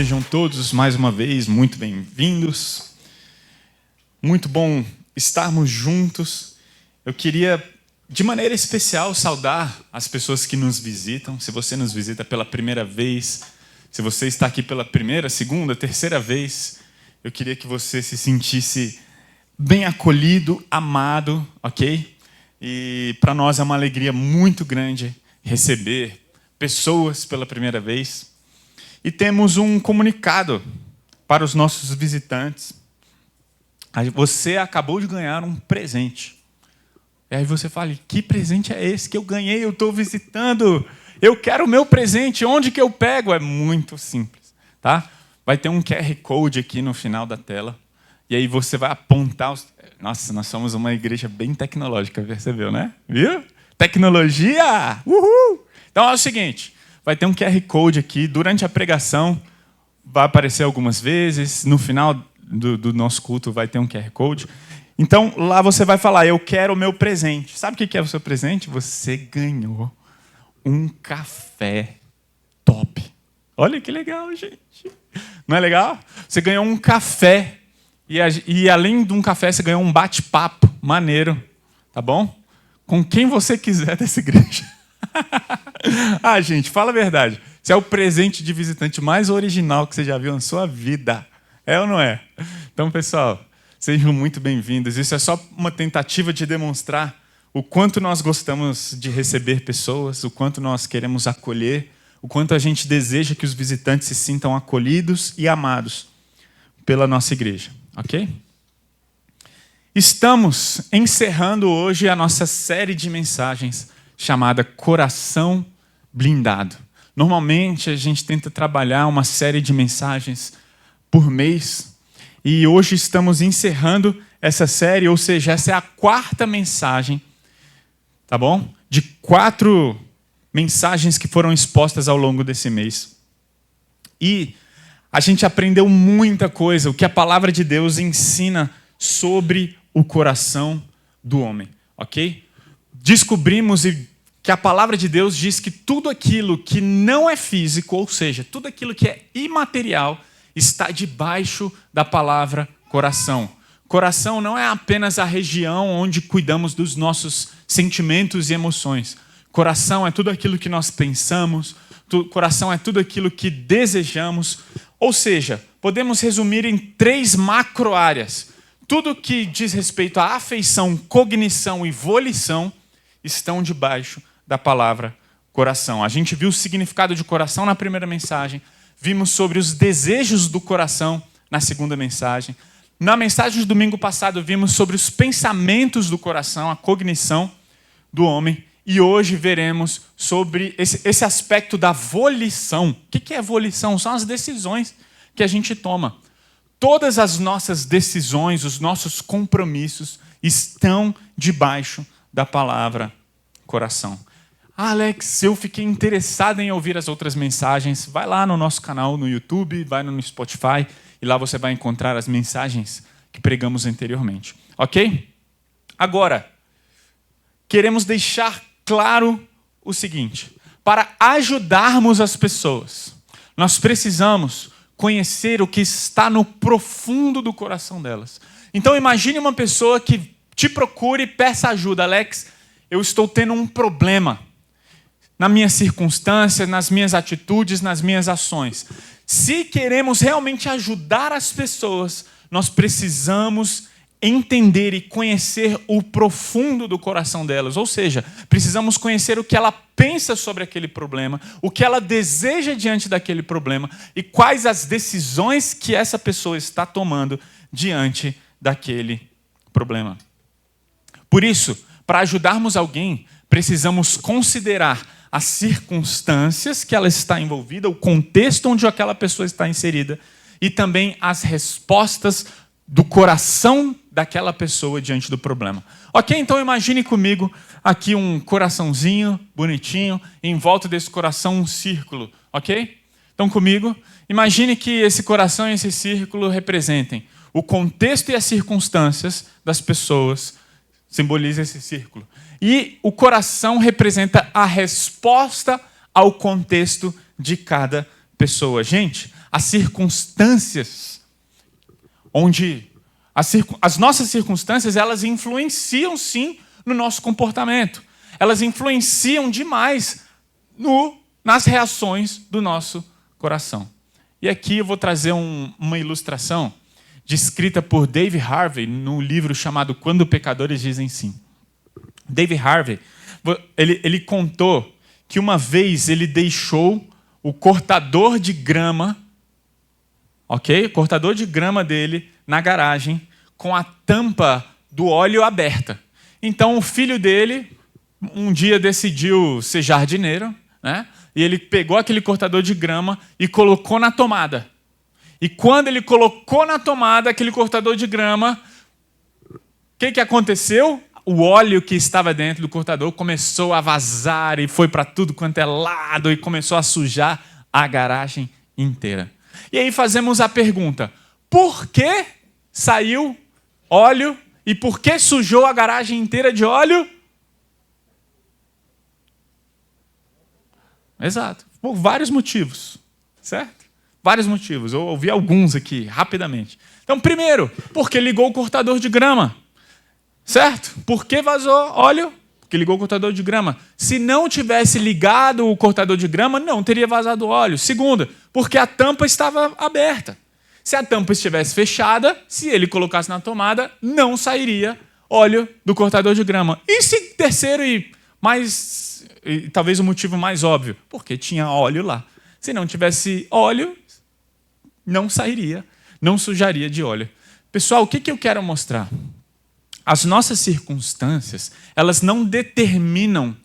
Sejam todos, mais uma vez, muito bem-vindos. Muito bom estarmos juntos. Eu queria, de maneira especial, saudar as pessoas que nos visitam. Se você nos visita pela primeira vez, se você está aqui pela primeira, segunda, terceira vez, eu queria que você se sentisse bem acolhido, amado, ok? E para nós é uma alegria muito grande receber pessoas pela primeira vez. E temos um comunicado para os nossos visitantes. Você acabou de ganhar um presente. E aí você fala, que presente é esse que eu ganhei? Eu estou visitando. Eu quero o meu presente. Onde que eu pego? É muito simples, tá? Vai ter um QR Code aqui no final da tela. E aí você vai apontar os... Nossa, nós somos uma igreja bem tecnológica, percebeu, né? Viu? Tecnologia! Uhul! Então é o seguinte, vai ter um QR Code aqui, durante a pregação, vai aparecer algumas vezes, no final do nosso culto vai ter um QR Code. Então lá você vai falar, eu quero o meu presente. Sabe o que é o seu presente? Você ganhou um café top. Olha que legal, gente. Não é legal? Você ganhou um café. E além de um café, você ganhou um bate-papo maneiro, tá bom? Com quem você quiser dessa igreja. Ah, gente, fala a verdade. Esse é o presente de visitante mais original que você já viu na sua vida. É ou não é? Então, pessoal, sejam muito bem-vindos. Isso é só uma tentativa de demonstrar o quanto nós gostamos de receber pessoas, o quanto nós queremos acolher, o quanto a gente deseja que os visitantes se sintam acolhidos e amados pela nossa igreja. Ok? Estamos encerrando hoje a nossa série de mensagens chamada Coração Blindado. Normalmente a gente tenta trabalhar uma série de mensagens por mês e hoje estamos encerrando essa série, ou seja, essa é a quarta mensagem, tá bom? De 4 mensagens que foram expostas ao longo desse mês. E a gente aprendeu muita coisa, o que a palavra de Deus ensina sobre o coração do homem, ok? Descobrimos que a palavra de Deus diz que tudo aquilo que não é físico, ou seja, tudo aquilo que é imaterial, está debaixo da palavra coração. Coração não é apenas a região onde cuidamos dos nossos sentimentos e emoções. Coração é tudo aquilo que nós pensamos, coração é tudo aquilo que desejamos. Ou seja, podemos resumir em 3 macro-áreas. Tudo que diz respeito à afeição, cognição e volição estão debaixo da palavra coração. A gente viu o significado de coração na primeira mensagem, vimos sobre os desejos do coração na segunda mensagem. Na mensagem do domingo passado, vimos sobre os pensamentos do coração, a cognição do homem. E hoje veremos sobre esse aspecto da volição. O que é volição? São as decisões que a gente toma. Todas as nossas decisões, os nossos compromissos estão debaixo da palavra coração. Ah, Alex, eu fiquei interessado em ouvir as outras mensagens. Vai lá no nosso canal no YouTube, vai no Spotify e lá você vai encontrar as mensagens que pregamos anteriormente. Ok? Agora, queremos deixar claro o seguinte: para ajudarmos as pessoas, nós precisamos conhecer o que está no profundo do coração delas. Então imagine uma pessoa que te procure e peça ajuda. Alex, eu estou tendo um problema na minha circunstância, nas minhas atitudes, nas minhas ações. Se queremos realmente ajudar as pessoas, nós precisamos entender e conhecer o profundo do coração delas. Ou seja, precisamos conhecer o que ela pensa sobre aquele problema, o que ela deseja diante daquele problema e quais as decisões que essa pessoa está tomando diante daquele problema. Por isso, para ajudarmos alguém, precisamos considerar as circunstâncias que ela está envolvida, o contexto onde aquela pessoa está inserida e também as respostas do coração daquela pessoa diante do problema. Ok? Então imagine comigo aqui um coraçãozinho bonitinho, e em volta desse coração um círculo. Ok? Então comigo, imagine que esse coração e esse círculo representem o contexto e as circunstâncias das pessoas, simboliza esse círculo. E o coração representa a resposta ao contexto de cada pessoa. Gente, as circunstâncias, onde as nossas circunstâncias, elas influenciam sim no nosso comportamento. Elas influenciam demais nas reações do nosso coração. E aqui eu vou trazer uma ilustração descrita por Dave Harvey no livro chamado Quando Pecadores Dizem Sim. Dave Harvey, ele contou que uma vez ele deixou o cortador de grama, ok? O cortador de grama dele na garagem com a tampa do óleo aberta. Então o filho dele um dia decidiu ser jardineiro, né? E ele pegou aquele cortador de grama e colocou na tomada. E quando ele colocou na tomada aquele cortador de grama, o que aconteceu? O óleo que estava dentro do cortador começou a vazar e foi para tudo quanto é lado e começou a sujar a garagem inteira. E aí fazemos a pergunta: por que saiu óleo e por que sujou a garagem inteira de óleo? Exato. Por vários motivos, certo? Vários motivos. Eu ouvi alguns aqui, rapidamente. Então, primeiro, porque ligou o cortador de grama. Certo? Por que vazou óleo? Porque ligou o cortador de grama. Se não tivesse ligado o cortador de grama, não teria vazado óleo. Segundo, porque a tampa estava aberta. Se a tampa estivesse fechada, se ele colocasse na tomada, não sairia óleo do cortador de grama. E terceiro e talvez o motivo mais óbvio, porque tinha óleo lá. Se não tivesse óleo, não sairia, não sujaria de óleo. Pessoal, o que eu quero mostrar? As nossas circunstâncias, elas não determinam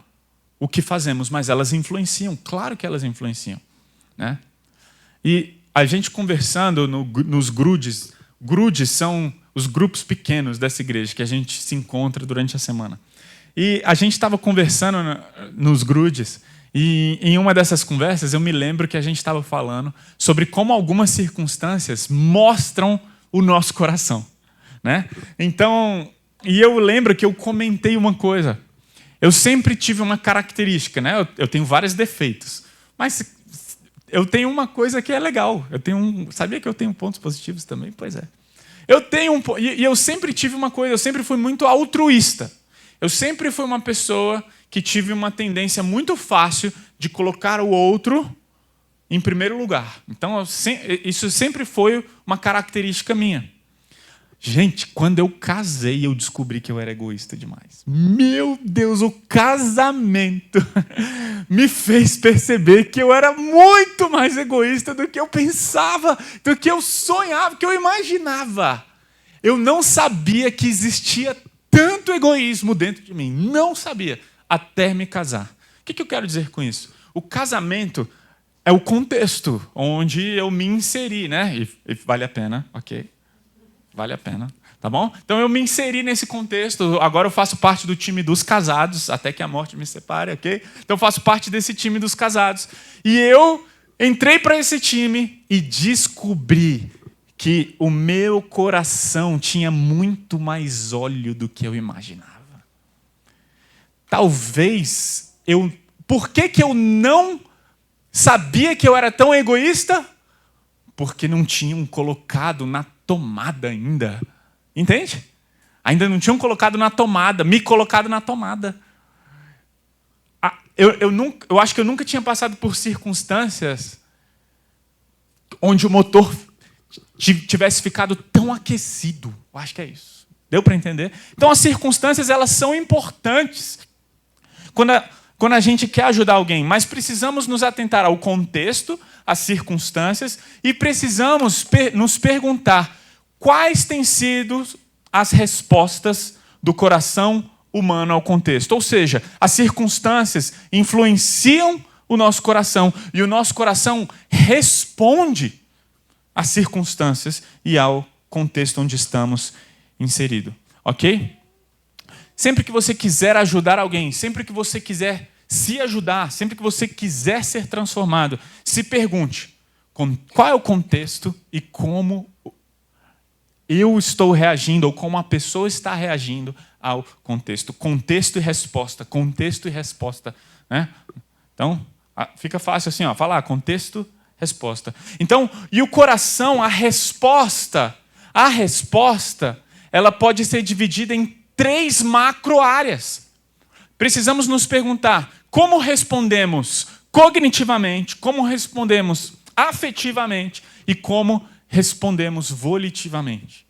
o que fazemos, mas elas influenciam. Claro que elas influenciam, né? E a gente conversando nos grudes, grudes são os grupos pequenos dessa igreja que a gente se encontra durante a semana. E a gente estava conversando nos grudes, e em uma dessas conversas eu me lembro que a gente estava falando sobre como algumas circunstâncias mostram o nosso coração, né? Então, e eu lembro que eu comentei uma coisa. Eu sempre tive uma característica, né? Eu tenho vários defeitos, mas eu tenho uma coisa que é legal. Sabia que eu tenho pontos positivos também? Pois é. E eu sempre tive uma coisa, eu sempre fui muito altruísta. Eu sempre fui uma pessoa que tive uma tendência muito fácil de colocar o outro em primeiro lugar. Então, isso sempre foi uma característica minha. Gente, quando eu casei, eu descobri que eu era egoísta demais. Meu Deus, o casamento me fez perceber que eu era muito mais egoísta do que eu pensava, do que eu sonhava, do que eu imaginava. Eu não sabia que existia tanto egoísmo dentro de mim. Não sabia, até me casar. O que eu quero dizer com isso? O casamento é o contexto onde eu me inseri, né? E vale a pena, ok? Vale a pena, tá bom? Então eu me inseri nesse contexto, agora eu faço parte do time dos casados, até que a morte me separe, ok? Então eu faço parte desse time dos casados. E eu entrei para esse time e descobri que o meu coração tinha muito mais óleo do que eu imaginava. Talvez Por que eu não sabia que eu era tão egoísta? Porque não tinham colocado na tomada ainda. Entende? Ainda não tinham colocado na tomada, me colocado na tomada. Eu acho que eu nunca tinha passado por circunstâncias onde o motor tivesse ficado tão aquecido. Eu acho que é isso. Deu para entender? Então as circunstâncias, elas são importantes quando a gente quer ajudar alguém, mas precisamos nos atentar ao contexto, às circunstâncias, e precisamos nos perguntar quais têm sido as respostas do coração humano ao contexto. Ou seja, as circunstâncias influenciam o nosso coração e o nosso coração responde às circunstâncias e ao contexto onde estamos inseridos. Ok? Sempre que você quiser ajudar alguém, sempre que você quiser se ajudar, sempre que você quiser ser transformado, se pergunte qual é o contexto e como eu estou reagindo ou como a pessoa está reagindo ao contexto. Contexto e resposta, contexto e resposta, né? Então, fica fácil assim, falar contexto resposta. Então, e o coração, a resposta, ela pode ser dividida em 3 macro-áreas. Precisamos nos perguntar como respondemos cognitivamente, como respondemos afetivamente e como respondemos volitivamente.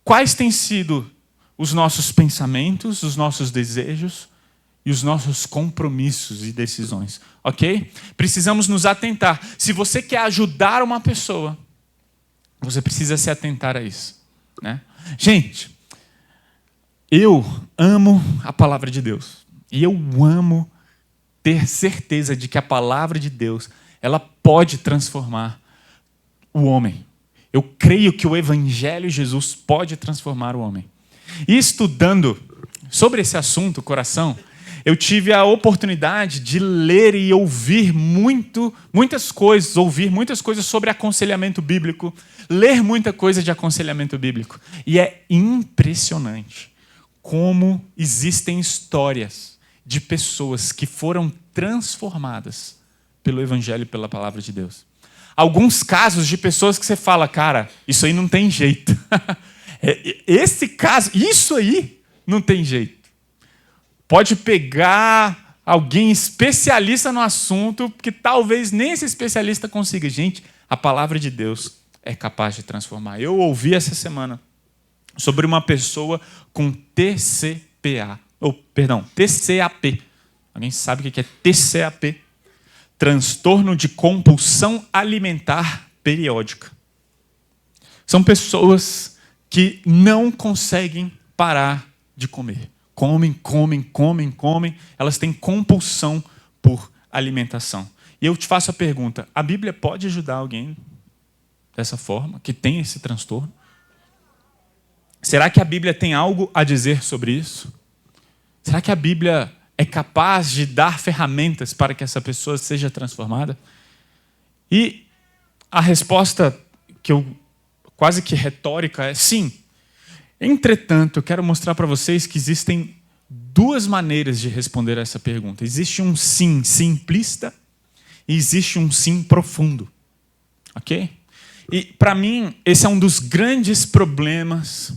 Quais têm sido os nossos pensamentos, os nossos desejos e os nossos compromissos e decisões, ok? Precisamos nos atentar. Se você quer ajudar uma pessoa, você precisa se atentar a isso, né? Gente, eu amo a palavra de Deus. E eu amo ter certeza de que a palavra de Deus, ela pode transformar o homem. Eu creio que o Evangelho de Jesus pode transformar o homem. E estudando sobre esse assunto, coração, eu tive a oportunidade de ler e ouvir muitas coisas sobre aconselhamento bíblico, ler muita coisa de aconselhamento bíblico. E é impressionante como existem histórias de pessoas que foram transformadas pelo Evangelho e pela palavra de Deus. Alguns casos de pessoas que você fala, cara, isso aí não tem jeito. Esse caso, isso aí não tem jeito. Pode pegar alguém especialista no assunto, que talvez nem esse especialista consiga. Gente, a palavra de Deus é capaz de transformar. Eu ouvi essa semana sobre uma pessoa com TCAP. Alguém sabe o que é TCAP? Transtorno de compulsão alimentar periódica. São pessoas que não conseguem parar de comer. Comem. Elas têm compulsão por alimentação. E eu te faço a pergunta, a Bíblia pode ajudar alguém dessa forma, que tem esse transtorno? Será que a Bíblia tem algo a dizer sobre isso? Será que a Bíblia é capaz de dar ferramentas para que essa pessoa seja transformada? E a resposta que eu quase que retórica é sim. Entretanto, eu quero mostrar para vocês que existem 2 maneiras de responder a essa pergunta. Existe um sim simplista e existe um sim profundo. Ok? E, para mim, esse é um dos grandes problemas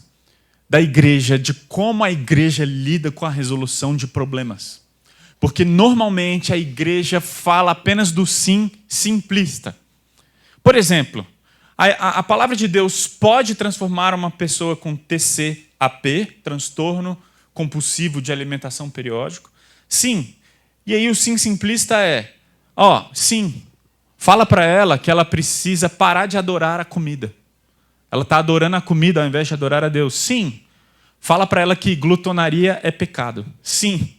da igreja, de como a igreja lida com a resolução de problemas. Porque, normalmente, a igreja fala apenas do sim simplista. Por exemplo, a palavra de Deus pode transformar uma pessoa com TCAP, transtorno compulsivo de alimentação periódico? Sim. E aí o sim simplista é, sim, fala para ela que ela precisa parar de adorar a comida. Ela está adorando a comida ao invés de adorar a Deus. Sim. Fala para ela que glutonaria é pecado. Sim.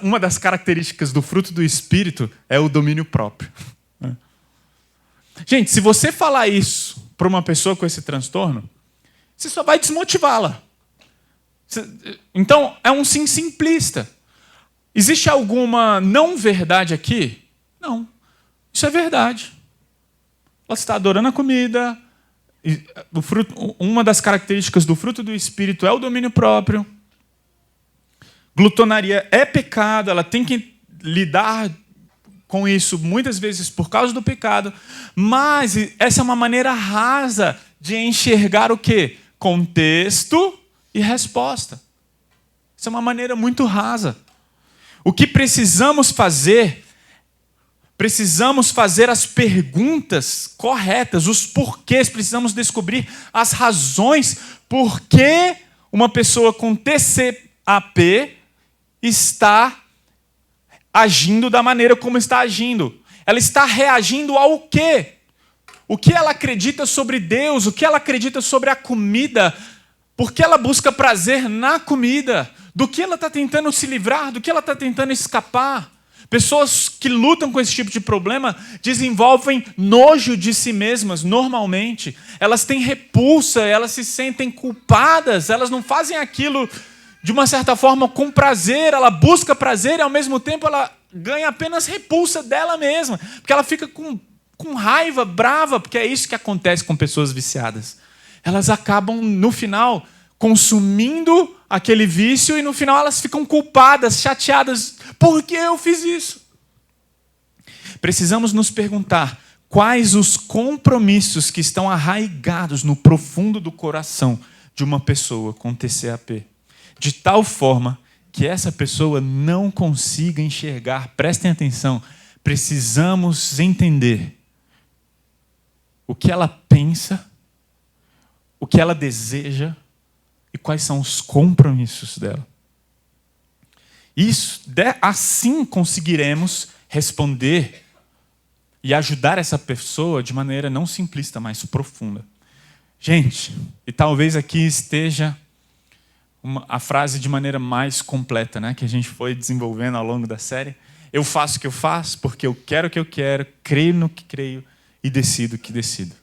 Uma das características do fruto do Espírito é o domínio próprio. Gente, se você falar isso para uma pessoa com esse transtorno, você só vai desmotivá-la. Então, é um sim simplista. Existe alguma não verdade aqui? Não. Isso é verdade. Ela está adorando a comida. Uma das características do fruto do Espírito é o domínio próprio. Glutonaria é pecado. Ela tem que lidar com isso muitas vezes por causa do pecado, mas essa é uma maneira rasa de enxergar o quê? Contexto e resposta. Essa é uma maneira muito rasa. O que precisamos fazer as perguntas corretas, os porquês, precisamos descobrir as razões por que uma pessoa com TCAP está agindo da maneira como está agindo. Ela está reagindo ao quê? O que ela acredita sobre Deus? O que ela acredita sobre a comida? Por que ela busca prazer na comida? Do que ela está tentando se livrar? Do que ela está tentando escapar? Pessoas que lutam com esse tipo de problema desenvolvem nojo de si mesmas, normalmente. Elas têm repulsa, elas se sentem culpadas, elas não fazem aquilo de uma certa forma com prazer, ela busca prazer e ao mesmo tempo ela ganha apenas repulsa dela mesma, porque ela fica com raiva, brava, porque é isso que acontece com pessoas viciadas. Elas acabam, no final, consumindo aquele vício e no final elas ficam culpadas, chateadas. Por que eu fiz isso? Precisamos nos perguntar quais os compromissos que estão arraigados no profundo do coração de uma pessoa com TCAP, de tal forma que essa pessoa não consiga enxergar. Prestem atenção, precisamos entender o que ela pensa, o que ela deseja e quais são os compromissos dela. Assim conseguiremos responder e ajudar essa pessoa de maneira não simplista, mas profunda. Gente, e talvez aqui esteja a frase de maneira mais completa, né, que a gente foi desenvolvendo ao longo da série. Eu faço o que eu faço porque eu quero o que eu quero, creio no que creio e decido o que decido.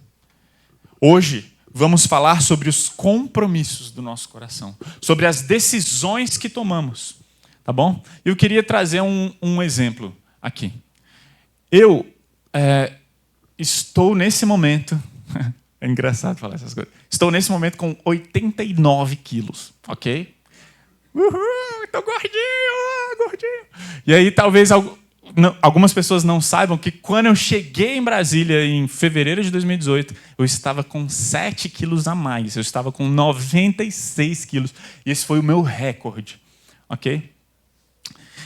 Hoje, vamos falar sobre os compromissos do nosso coração, sobre as decisões que tomamos, tá bom? Eu queria trazer um exemplo aqui. Eu estou nesse momento... É engraçado falar essas coisas. Estou nesse momento com 89 quilos, ok? Uhul, estou gordinho. E aí talvez algumas pessoas não saibam que quando eu cheguei em Brasília em fevereiro de 2018, eu estava com 7 quilos a mais. Eu estava com 96 quilos. E esse foi o meu recorde, ok?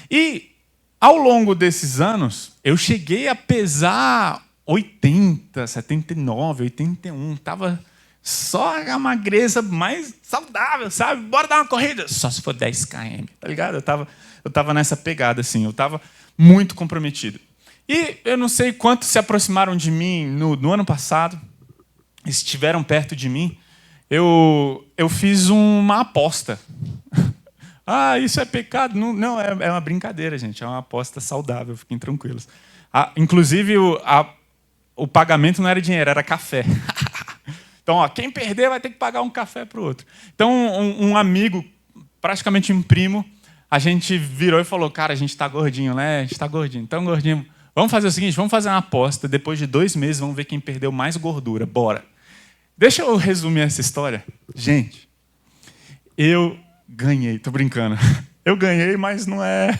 E ao longo desses anos, eu cheguei a pesar 80, 79, 81. Estava só a magreza mais saudável, sabe? Bora dar uma corrida. Só se for 10 km, tá ligado? Eu tava nessa pegada, assim. Eu estava muito comprometido. E eu não sei quantos se aproximaram de mim no ano passado, estiveram perto de mim. Eu fiz uma aposta. Isso é pecado? Não, é uma brincadeira, gente. É uma aposta saudável, fiquem tranquilos. Inclusive, o pagamento não era dinheiro, era café. Então, quem perder vai ter que pagar um café para o outro. Então, um amigo, praticamente um primo, a gente virou e falou, cara, a gente está gordinho, né? A gente está gordinho. Então, gordinho, vamos fazer o seguinte, vamos fazer uma aposta. Depois de 2 meses, vamos ver quem perdeu mais gordura. Bora. Deixa eu resumir essa história. Gente, eu ganhei. Tô brincando. Eu ganhei, mas não é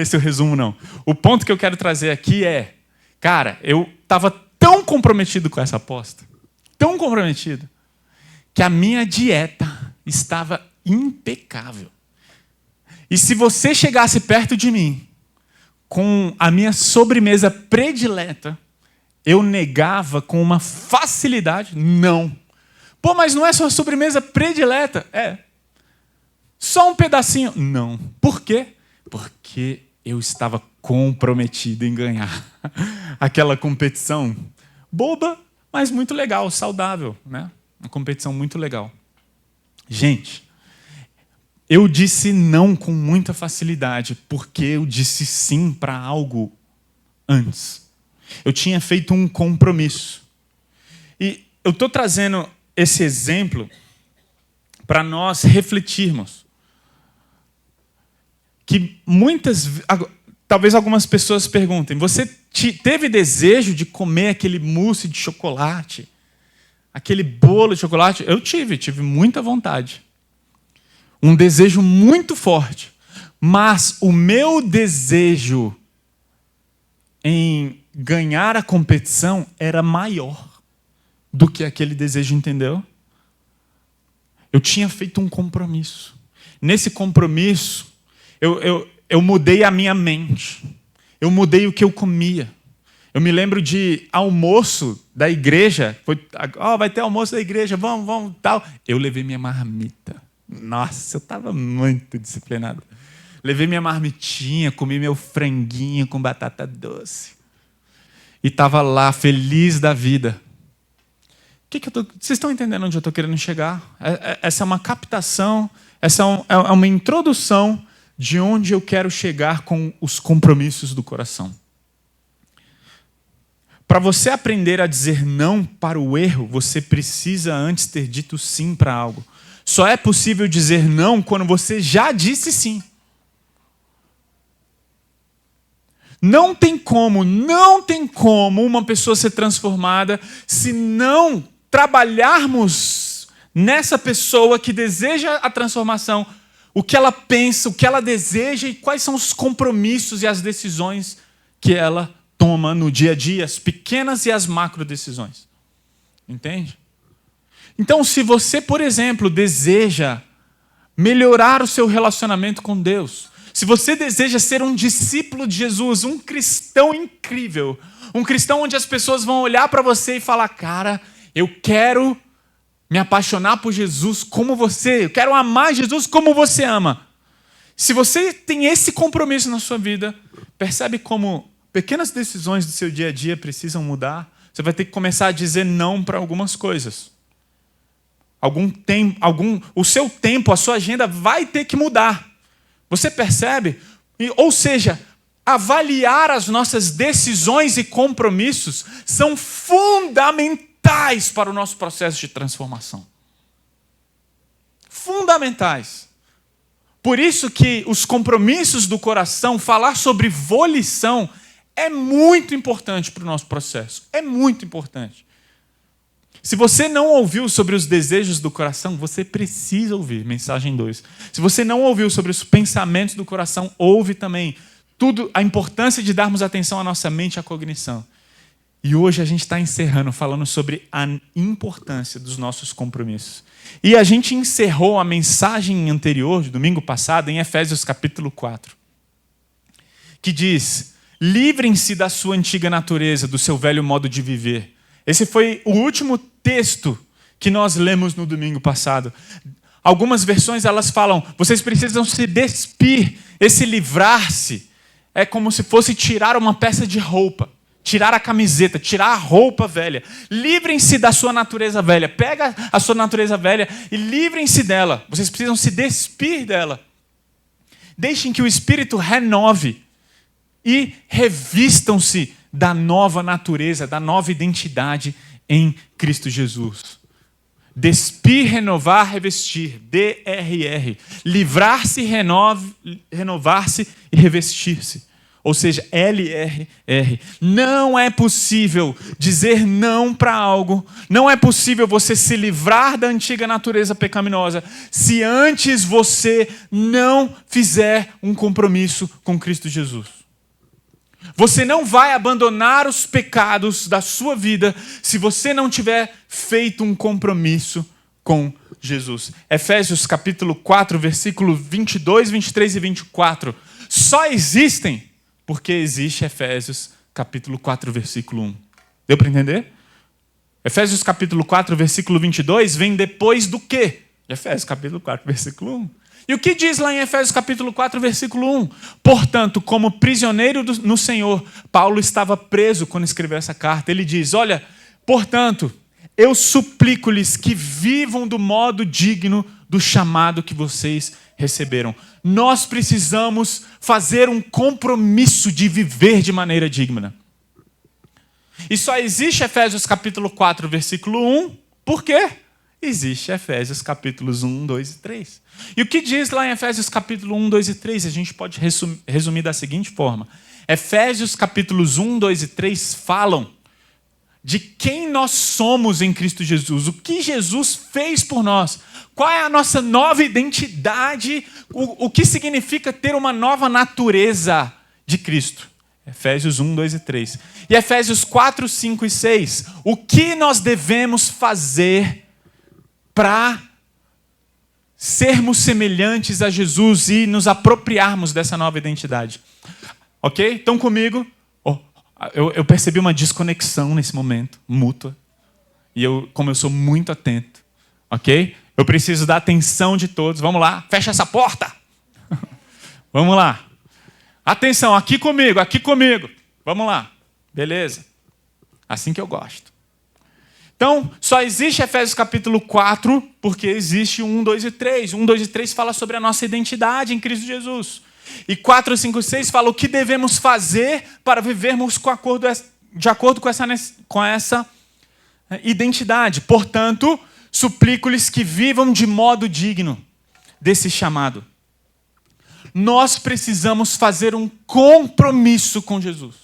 esse o resumo, não. O ponto que eu quero trazer aqui é, cara, eu estava tão comprometido com essa aposta, tão comprometido, que a minha dieta estava impecável. E se você chegasse perto de mim com a minha sobremesa predileta, eu negava com uma facilidade, não. Pô, mas não é sua sobremesa predileta? É. Só um pedacinho? Não. Por quê? Porque eu estava comprometido em ganhar aquela competição boba, mas muito legal, saudável, né? Uma competição muito legal. Gente, eu disse não com muita facilidade, porque eu disse sim para algo antes. Eu tinha feito um compromisso. E eu estou trazendo esse exemplo para nós refletirmos. Que talvez algumas pessoas perguntem, você teve desejo de comer aquele mousse de chocolate? Aquele bolo de chocolate? Eu tive muita vontade. Um desejo muito forte. Mas o meu desejo em ganhar a competição era maior do que aquele desejo, entendeu? Eu tinha feito um compromisso. Nesse compromisso, eu mudei a minha mente. Eu mudei o que eu comia. Eu me lembro de almoço da igreja. Vai ter almoço da igreja, vamos, tal. Eu levei minha marmita. Nossa, eu estava muito disciplinado. Levei minha marmitinha, comi meu franguinho com batata doce. E estava lá, feliz da vida. Vocês estão entendendo onde eu estou querendo chegar? Essa é uma captação, essa é uma introdução de onde eu quero chegar com os compromissos do coração. Para você aprender a dizer não para o erro, você precisa antes ter dito sim para algo. Só é possível dizer não quando você já disse sim. Não tem como uma pessoa ser transformada se não trabalharmos nessa pessoa que deseja a transformação, o que ela pensa, o que ela deseja e quais são os compromissos e as decisões que ela toma no dia a dia, as pequenas e as macro decisões. Entende? Então, se você, por exemplo, deseja melhorar o seu relacionamento com Deus, se você deseja ser um discípulo de Jesus, um cristão incrível, um cristão onde as pessoas vão olhar para você e falar, cara, eu quero me apaixonar por Jesus como você, eu quero amar Jesus como você ama. Se você tem esse compromisso na sua vida, percebe como pequenas decisões do seu dia a dia precisam mudar? Você vai ter que começar a dizer não para algumas coisas. O seu tempo, a sua agenda vai ter que mudar. Você percebe? Ou seja, avaliar as nossas decisões e compromissos são fundamentais para o nosso processo de transformação. Fundamentais. Por isso que os compromissos do coração, falar sobre volição, é muito importante para o nosso processo. É muito importante. Se você não ouviu sobre os desejos do coração, você precisa ouvir, mensagem 2. Se você não ouviu sobre os pensamentos do coração, ouve também. Tudo, a importância de darmos atenção à nossa mente e à cognição. E hoje a gente está encerrando falando sobre a importância dos nossos compromissos. E a gente encerrou a mensagem anterior, de domingo passado, em Efésios capítulo 4, que diz, livrem-se da sua antiga natureza, do seu velho modo de viver. Esse foi o último texto que nós lemos no domingo passado. Algumas versões elas falam, vocês precisam se despir. Esse livrar-se é como se fosse tirar uma peça de roupa, tirar a camiseta, tirar a roupa velha. Livrem-se da sua natureza velha. Pega a sua natureza velha e livrem-se dela. Vocês precisam se despir dela. Deixem que o Espírito renove e revistam-se da nova natureza, da nova identidade em Cristo Jesus. Despir, renovar, revestir. DRR. Livrar-se, renovar-se e revestir-se. Ou seja, LRR. Não é possível dizer não para algo, não é possível você se livrar da antiga natureza pecaminosa se antes você não fizer um compromisso com Cristo Jesus. Você não vai abandonar os pecados da sua vida se você não tiver feito um compromisso com Jesus. Efésios capítulo 4, versículo 22, 23 e 24. Só existem porque existe Efésios capítulo 4, versículo 1. Deu para entender? Efésios capítulo 4, versículo 22 vem depois do quê? Efésios capítulo 4, versículo 1. E o que diz lá em Efésios capítulo 4, versículo 1? Portanto, como prisioneiro no Senhor, Paulo estava preso quando escreveu essa carta. Ele diz, olha, portanto, eu suplico-lhes que vivam do modo digno do chamado que vocês receberam. Nós precisamos fazer um compromisso de viver de maneira digna. E só existe Efésios capítulo 4, versículo 1, por quê? Existe Efésios capítulos 1, 2 e 3. E o que diz lá em Efésios capítulo 1, 2 e 3? A gente pode resumir da seguinte forma. Efésios capítulos 1, 2 e 3 falam de quem nós somos em Cristo Jesus, o que Jesus fez por nós, qual é a nossa nova identidade, o que significa ter uma nova natureza de Cristo. Efésios 1, 2 e 3. E Efésios 4, 5 e 6. O que nós devemos fazer para sermos semelhantes a Jesus e nos apropriarmos dessa nova identidade. Ok? Estão comigo? Eu percebi uma desconexão nesse momento, mútua. E como eu sou muito atento. Ok? Eu preciso da atenção de todos. Vamos lá, fecha essa porta. Vamos lá. Atenção, aqui comigo, aqui comigo. Vamos lá. Beleza. Assim que eu gosto. Então, só existe Efésios capítulo 4, porque existe 1, 2 e 3. 1, 2 e 3 fala sobre a nossa identidade em Cristo Jesus. E 4, 5 e 6 fala o que devemos fazer para vivermos de acordo com essa identidade. Portanto, suplico-lhes que vivam de modo digno desse chamado. Nós precisamos fazer um compromisso com Jesus.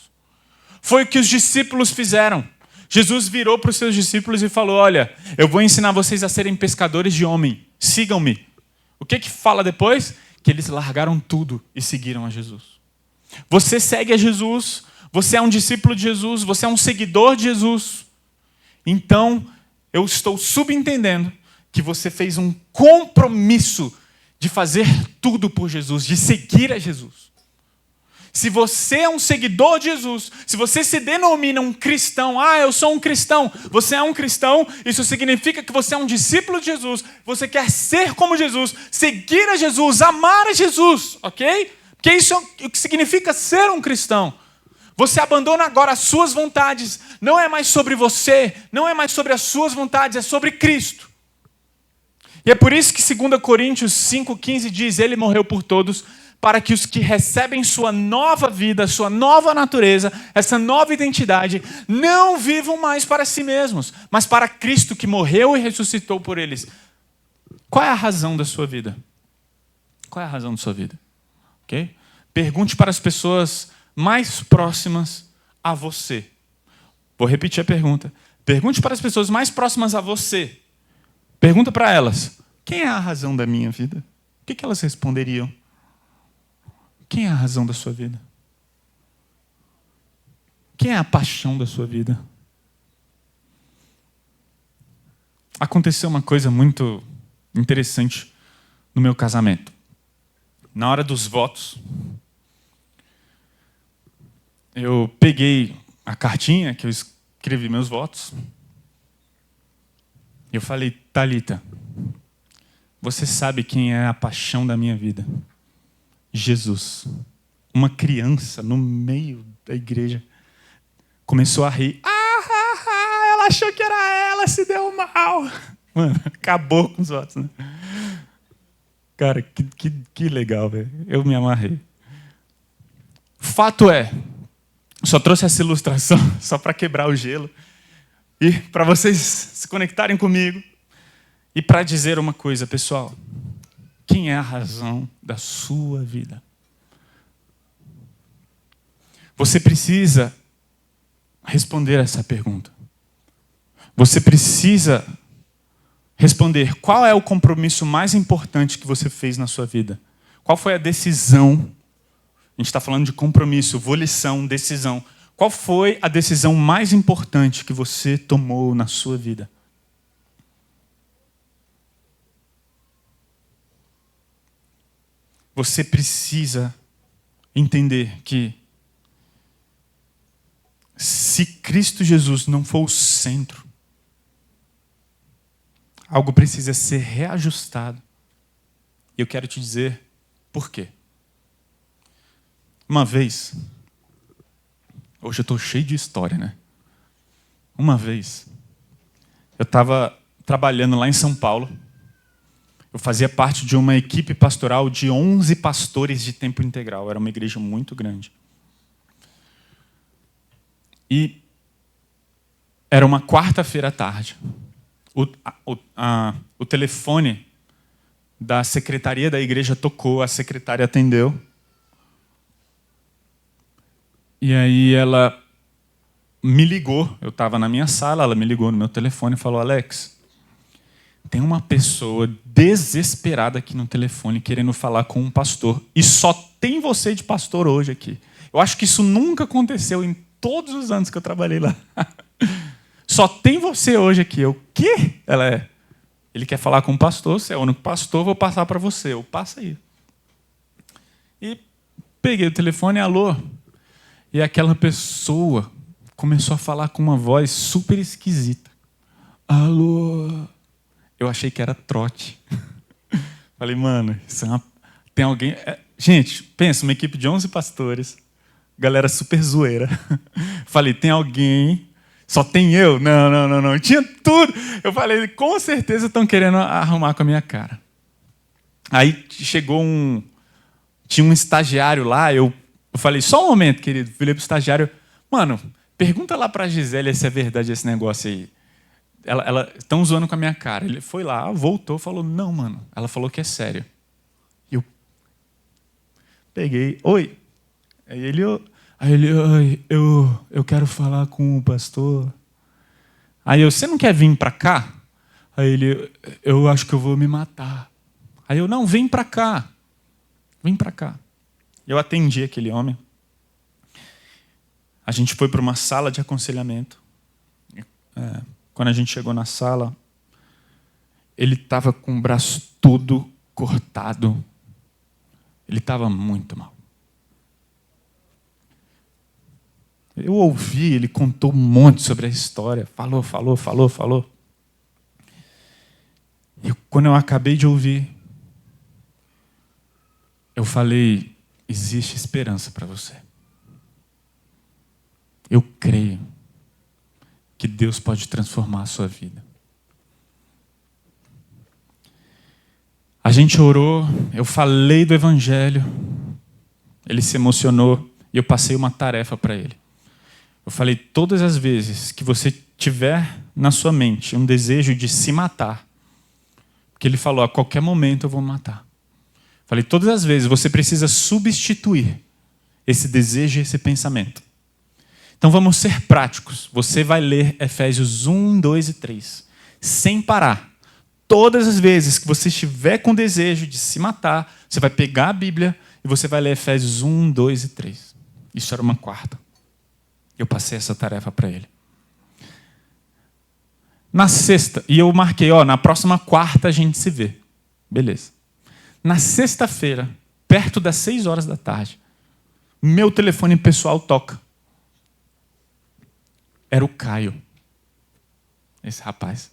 Foi o que os discípulos fizeram. Jesus virou para os seus discípulos e falou, olha, eu vou ensinar vocês a serem pescadores de homem. Sigam-me. O que fala depois? Que eles largaram tudo e seguiram a Jesus. Você segue a Jesus, Você é um discípulo de Jesus, você é um seguidor de Jesus. Então, eu estou subentendendo que você fez um compromisso de fazer tudo por Jesus, de seguir a Jesus. Se você é um seguidor de Jesus, se você se denomina um cristão, eu sou um cristão, você é um cristão, isso significa que você é um discípulo de Jesus, você quer ser como Jesus, seguir a Jesus, amar a Jesus, ok? Porque isso é o que significa ser um cristão. Você abandona agora as suas vontades, não é mais sobre você, não é mais sobre as suas vontades, é sobre Cristo. E é por isso que 2 Coríntios 5,15 diz, ele morreu por todos, para que os que recebem sua nova vida, sua nova natureza, essa nova identidade, não vivam mais para si mesmos, mas para Cristo que morreu e ressuscitou por eles. Qual é a razão da sua vida? Qual é a razão da sua vida? Okay? Pergunte para as pessoas mais próximas a você. Vou repetir a pergunta. Pergunte para as pessoas mais próximas a você. Pergunta para elas, quem é a razão da minha vida? O que elas responderiam? Quem é a razão da sua vida? Quem é a paixão da sua vida? Aconteceu uma coisa muito interessante no meu casamento. Na hora dos votos, eu peguei a cartinha que eu escrevi meus votos. Eu falei, Thalita, você sabe quem é a paixão da minha vida? Jesus. Uma criança no meio da igreja começou a rir. Ela achou que era ela, se deu mal. Mano, acabou com os votos, né? Cara, que legal, velho. Eu me amarrei. Fato é, só trouxe essa ilustração só para quebrar o gelo e para vocês se conectarem comigo e para dizer uma coisa, pessoal. Quem é a razão da sua vida? Você precisa responder essa pergunta. Você precisa responder qual é o compromisso mais importante que você fez na sua vida. Qual foi a decisão? A gente está falando de compromisso, volição, decisão. Qual foi a decisão mais importante que você tomou na sua vida? Você precisa entender que se Cristo Jesus não for o centro, algo precisa ser reajustado. E eu quero te dizer por quê. Uma vez, hoje eu estou cheio de história, né? Uma vez, eu estava trabalhando lá em São Paulo. Eu fazia parte de uma equipe pastoral de 11 pastores de tempo integral. Era uma igreja muito grande. E era uma quarta-feira à tarde. O telefone da secretaria da igreja tocou, a secretária atendeu. E aí ela me ligou. Eu estava na minha sala, ela me ligou no meu telefone e falou, Alex, tem uma pessoa desesperada aqui no telefone querendo falar com um pastor. E só tem você de pastor hoje aqui. Eu acho que isso nunca aconteceu em todos os anos que eu trabalhei lá. Só tem você hoje aqui. Eu, quê? Ele quer falar com um pastor, você é o único pastor, vou passar para você. Eu, passa aí. E peguei o telefone, alô. E aquela pessoa começou a falar com uma voz super esquisita. Alô. Eu achei que era trote. Falei, mano, tem alguém... Gente, pensa, uma equipe de 11 pastores, galera super zoeira. Falei, tem alguém... Só tem eu? Não. Tinha tudo. Eu falei, com certeza estão querendo arrumar com a minha cara. Aí chegou Tinha um estagiário lá, eu falei, só um momento, querido. Falei pro estagiário, mano, pergunta lá pra Gisele se é verdade esse negócio aí. Estão zoando com a minha cara. Ele foi lá, voltou, falou, não, mano. Ela falou que é sério. E eu peguei, oi. Aí ele, eu quero falar com o pastor. Aí você não quer vir para cá? Aí ele, eu acho que eu vou me matar. Aí eu, não, vem para cá. Vem para cá. Eu atendi aquele homem. A gente foi para uma sala de aconselhamento. Quando a gente chegou na sala, ele estava com o braço todo cortado. Ele estava muito mal. Eu ouvi, ele contou um monte sobre a história. Falou. E quando eu acabei de ouvir, eu falei, existe esperança para você. Eu creio que Deus pode transformar a sua vida. A gente orou, eu falei do Evangelho, ele se emocionou e eu passei uma tarefa para ele. Eu falei, todas as vezes que você tiver na sua mente um desejo de se matar, porque ele falou, a qualquer momento eu vou me matar. Falei, todas as vezes você precisa substituir esse desejo e esse pensamento. Então vamos ser práticos. Você vai ler Efésios 1, 2 e 3, sem parar. Todas as vezes que você estiver com desejo de se matar, você vai pegar a Bíblia e você vai ler Efésios 1, 2 e 3. Isso era uma quarta. Eu passei essa tarefa para ele. Na sexta, e eu marquei, na próxima quarta a gente se vê. Beleza. Na sexta-feira, perto das 6 horas da tarde, meu telefone pessoal toca. Era o Caio, esse rapaz.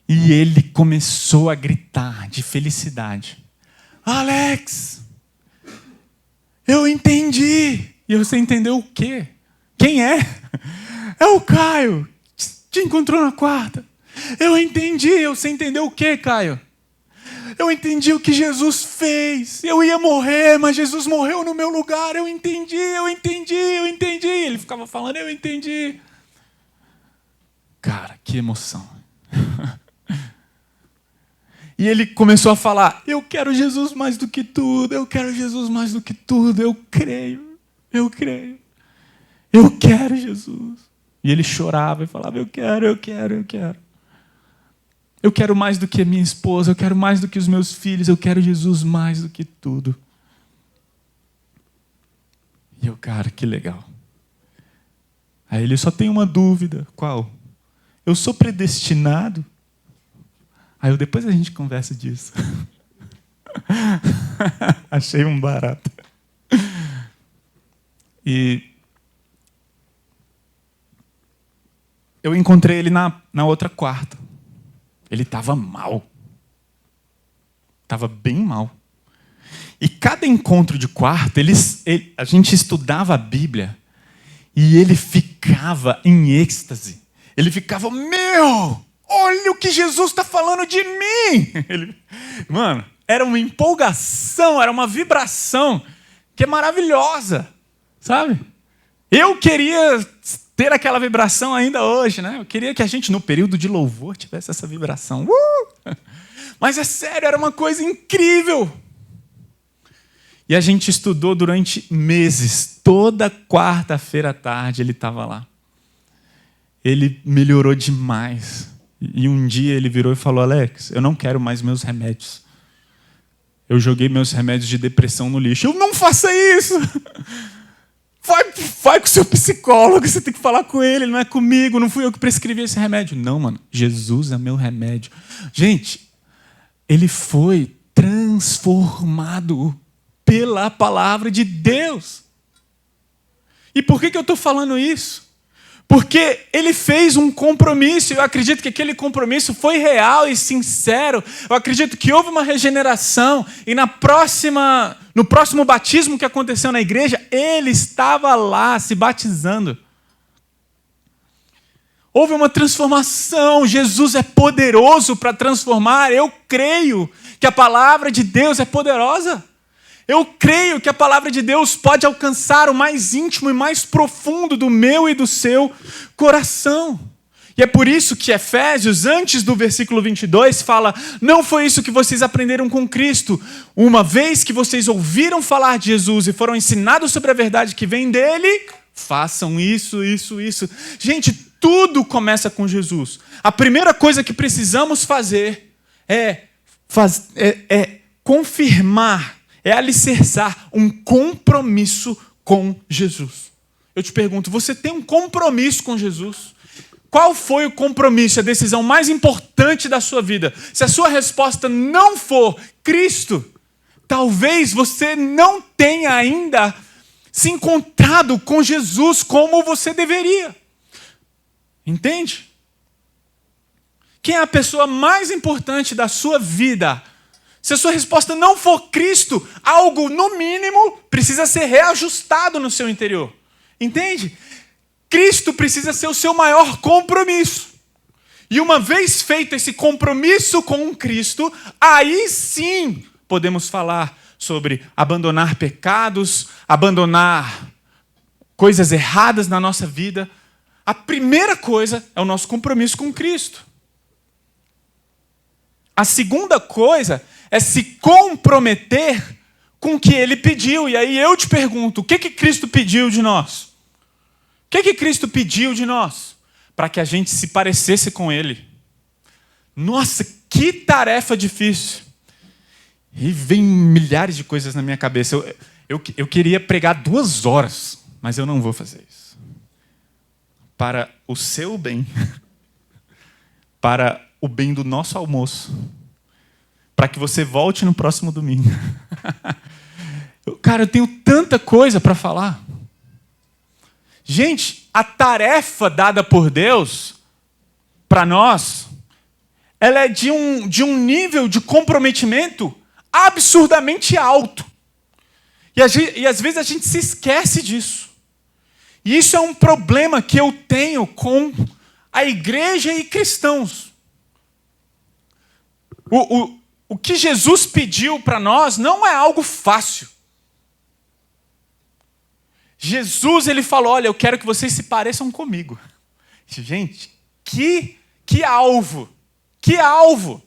E ele começou a gritar de felicidade. Alex, eu entendi. E você entendeu o quê? Quem é? É o Caio. Te encontrou na quarta. Eu entendi. Você entendeu o quê, Caio? Eu entendi o que Jesus fez. Eu ia morrer, mas Jesus morreu no meu lugar. Eu entendi. Ele ficava falando, eu entendi. Cara, que emoção. E ele começou a falar, eu quero Jesus mais do que tudo. Eu quero Jesus mais do que tudo. Eu creio. Eu quero Jesus. E ele chorava e falava, eu quero. Eu quero mais do que a minha esposa, eu quero mais do que os meus filhos, eu quero Jesus mais do que tudo. E eu, cara, que legal. Aí ele só tem uma dúvida, qual? Eu sou predestinado? Aí depois a gente conversa disso. Achei um barato. E eu encontrei ele na outra quarta. Ele estava mal. Estava bem mal. E cada encontro de quarta, a gente estudava a Bíblia e ele ficava em êxtase. Ele ficava, olha o que Jesus está falando de mim. Mano, era uma empolgação, era uma vibração que é maravilhosa, sabe? Eu queria ter aquela vibração ainda hoje, né? Eu queria que a gente, no período de louvor, tivesse essa vibração. Mas é sério, era uma coisa incrível. E a gente estudou durante meses. Toda quarta-feira à tarde ele estava lá. Ele melhorou demais. E um dia ele virou e falou, Alex, eu não quero mais meus remédios. Eu joguei meus remédios de depressão no lixo. Eu não faça isso! Vai com o seu psicólogo, você tem que falar com ele não é comigo, não fui eu que prescrevi esse remédio. Não, mano, Jesus é meu remédio. Gente, ele foi transformado pela palavra de Deus. E por que eu estou falando isso? Porque ele fez um compromisso, eu acredito que aquele compromisso foi real e sincero. Eu acredito que houve uma regeneração e no próximo batismo que aconteceu na igreja, ele estava lá se batizando. Houve uma transformação, Jesus é poderoso para transformar. Eu creio que a palavra de Deus é poderosa. Eu creio que a palavra de Deus pode alcançar o mais íntimo e mais profundo do meu e do seu coração. E é por isso que Efésios, antes do versículo 22, fala, não foi isso que vocês aprenderam com Cristo. Uma vez que vocês ouviram falar de Jesus e foram ensinados sobre a verdade que vem dele, façam isso. Gente, tudo começa com Jesus. A primeira coisa que precisamos fazer é confirmar, é alicerçar um compromisso com Jesus. eu te pergunto, você tem um compromisso com Jesus? Qual foi o compromisso, a decisão mais importante da sua vida? Se a sua resposta não for Cristo, talvez você não tenha ainda se encontrado com Jesus como você deveria. Entende? Quem é a pessoa mais importante da sua vida? Se a sua resposta não for Cristo, algo, no mínimo, precisa ser reajustado no seu interior. Entende? Cristo precisa ser o seu maior compromisso. E uma vez feito esse compromisso com Cristo, aí sim podemos falar sobre abandonar pecados, abandonar coisas erradas na nossa vida. A primeira coisa é o nosso compromisso com Cristo. A segunda coisa é se comprometer com o que Ele pediu. E aí eu te pergunto, o que Cristo pediu de nós? O que Cristo pediu de nós? Para que a gente se parecesse com Ele. Nossa, que tarefa difícil. E vem milhares de coisas na minha cabeça. Eu queria pregar 2 horas, mas eu não vou fazer isso. Para o seu bem, para o bem do nosso almoço, para que você volte no próximo domingo. Cara, eu tenho tanta coisa para falar. Gente, a tarefa dada por Deus para nós, ela é de um nível de comprometimento absurdamente alto. E às vezes a gente se esquece disso. E isso é um problema que eu tenho com a igreja e cristãos. O que Jesus pediu para nós não é algo fácil. Jesus, ele falou, olha, eu quero que vocês se pareçam comigo. Gente, que alvo! Que alvo!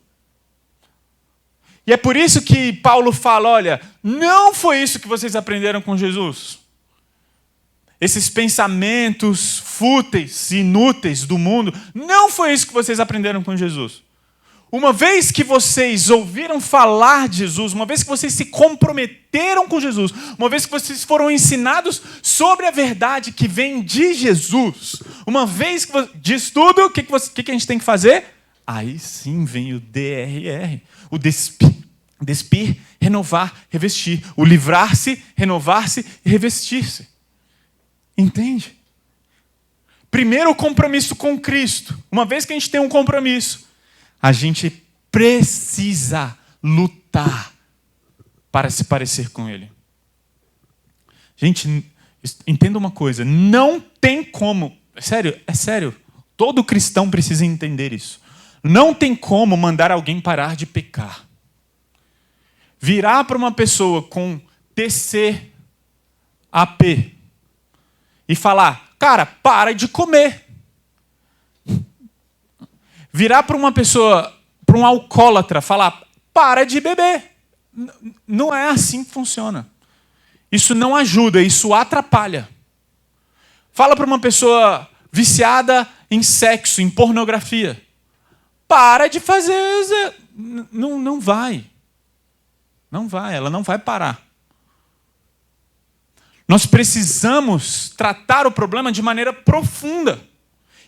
E é por isso que Paulo fala, olha, não foi isso que vocês aprenderam com Jesus. Esses pensamentos fúteis, inúteis do mundo, não foi isso que vocês aprenderam com Jesus. Uma vez que vocês ouviram falar de Jesus, uma vez que vocês se comprometeram com Jesus, uma vez que vocês foram ensinados sobre a verdade que vem de Jesus, uma vez que diz tudo, o que a gente tem que fazer? Aí sim vem o DRR, o despir, renovar, revestir, o livrar-se, renovar-se e revestir-se. Entende? Primeiro o compromisso com Cristo. Uma vez que a gente tem um compromisso, a gente precisa lutar para se parecer com Ele. Gente, entenda uma coisa, não tem como, é sério, todo cristão precisa entender isso. Não tem como mandar alguém parar de pecar. Virar para uma pessoa com TCAP e falar, cara, para de comer. Virar para uma pessoa, para um alcoólatra, falar, para de beber. Não é assim que funciona. Isso não ajuda, isso atrapalha. Fala para uma pessoa viciada em sexo, em pornografia. Para de fazer. Não vai. Não vai, ela não vai parar. Nós precisamos tratar o problema de maneira profunda.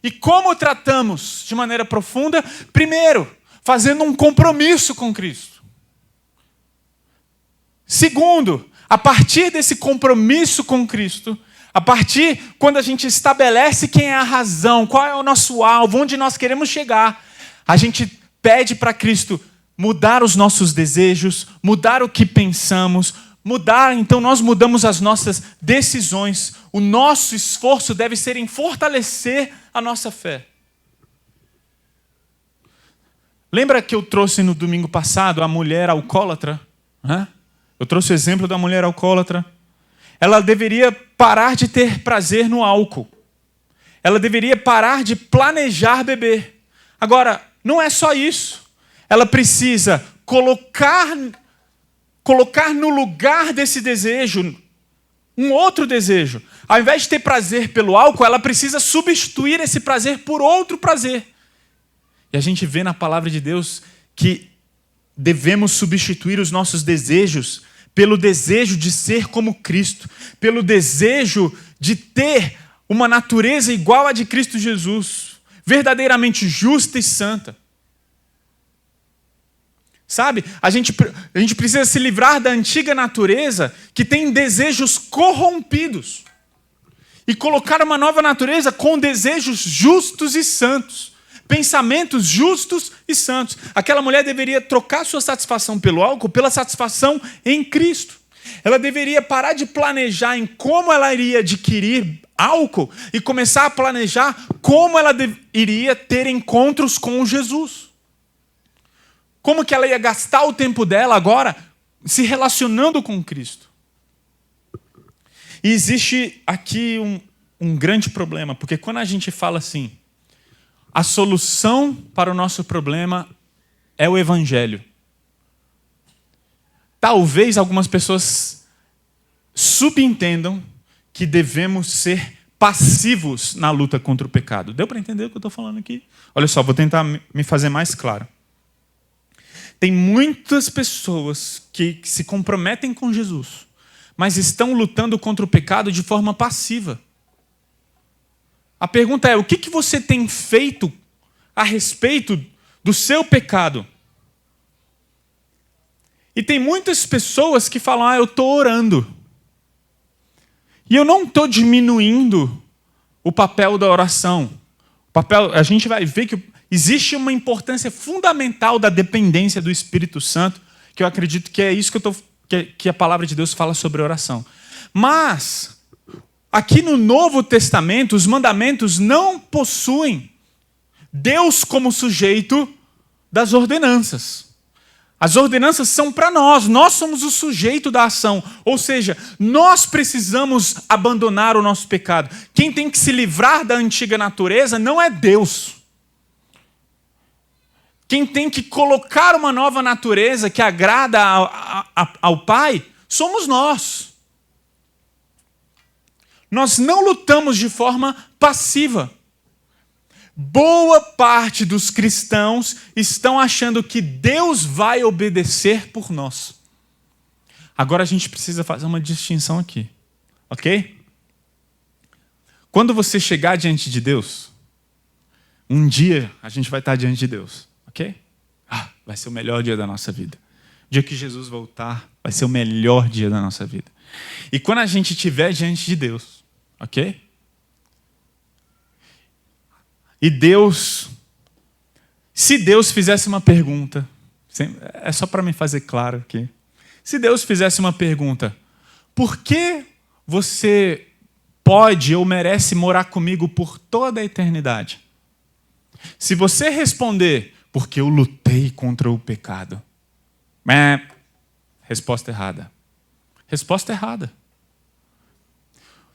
E como tratamos de maneira profunda? Primeiro, fazendo um compromisso com Cristo. Segundo, a partir desse compromisso com Cristo, a partir quando a gente estabelece quem é a razão, qual é o nosso alvo, onde nós queremos chegar, a gente pede para Cristo mudar os nossos desejos, mudar o que pensamos, então nós mudamos as nossas decisões. O nosso esforço deve ser em fortalecer a nossa fé. Lembra que eu trouxe no domingo passado a mulher alcoólatra? Eu trouxe o exemplo da mulher alcoólatra. Ela deveria parar de ter prazer no álcool. Ela deveria parar de planejar beber. Agora, não é só isso. Ela precisa colocar no lugar desse desejo um outro desejo. Ao invés de ter prazer pelo álcool, ela precisa substituir esse prazer por outro prazer. E a gente vê na palavra de Deus que devemos substituir os nossos desejos pelo desejo de ser como Cristo, pelo desejo de ter uma natureza igual à de Cristo Jesus, verdadeiramente justa e santa. Sabe? A gente precisa se livrar da antiga natureza que tem desejos corrompidos e colocar uma nova natureza com desejos justos e santos, pensamentos justos e santos. Aquela mulher deveria trocar sua satisfação pelo álcool pela satisfação em Cristo. Ela deveria parar de planejar em como ela iria adquirir álcool e começar a planejar como ela iria ter encontros com Jesus. Como que ela ia gastar o tempo dela agora se relacionando com Cristo. E existe aqui um grande problema, porque quando a gente fala assim, a solução para o nosso problema é o Evangelho. Talvez algumas pessoas subentendam que devemos ser passivos na luta contra o pecado. Deu para entender o que eu estou falando aqui? Olha só, vou tentar me fazer mais claro. Tem muitas pessoas que se comprometem com Jesus, mas estão lutando contra o pecado de forma passiva. A pergunta é, o que você tem feito a respeito do seu pecado? E tem muitas pessoas que falam, eu estou orando. E eu não estou diminuindo o papel da oração. A gente vai ver que existe uma importância fundamental da dependência do Espírito Santo, que eu acredito que é isso que a palavra de Deus fala sobre oração. Mas, aqui no Novo Testamento, os mandamentos não possuem Deus como sujeito das ordenanças. As ordenanças são para nós somos o sujeito da ação. Ou seja, nós precisamos abandonar o nosso pecado. Quem tem que se livrar da antiga natureza não é Deus. Quem tem que colocar uma nova natureza que agrada ao Pai, somos nós. Nós não lutamos de forma passiva. Boa parte dos cristãos estão achando que Deus vai obedecer por nós. Agora a gente precisa fazer uma distinção aqui, ok? Quando você chegar diante de Deus, um dia a gente vai estar diante de Deus. Ok? Vai ser o melhor dia da nossa vida. O dia que Jesus voltar, vai ser o melhor dia da nossa vida. E quando a gente estiver diante de Deus, ok? E Deus, se Deus fizesse uma pergunta, é só para me fazer claro aqui. Se Deus fizesse uma pergunta, por que você pode ou merece morar comigo por toda a eternidade? Se você responder, porque eu lutei contra o pecado. Resposta errada. Resposta errada.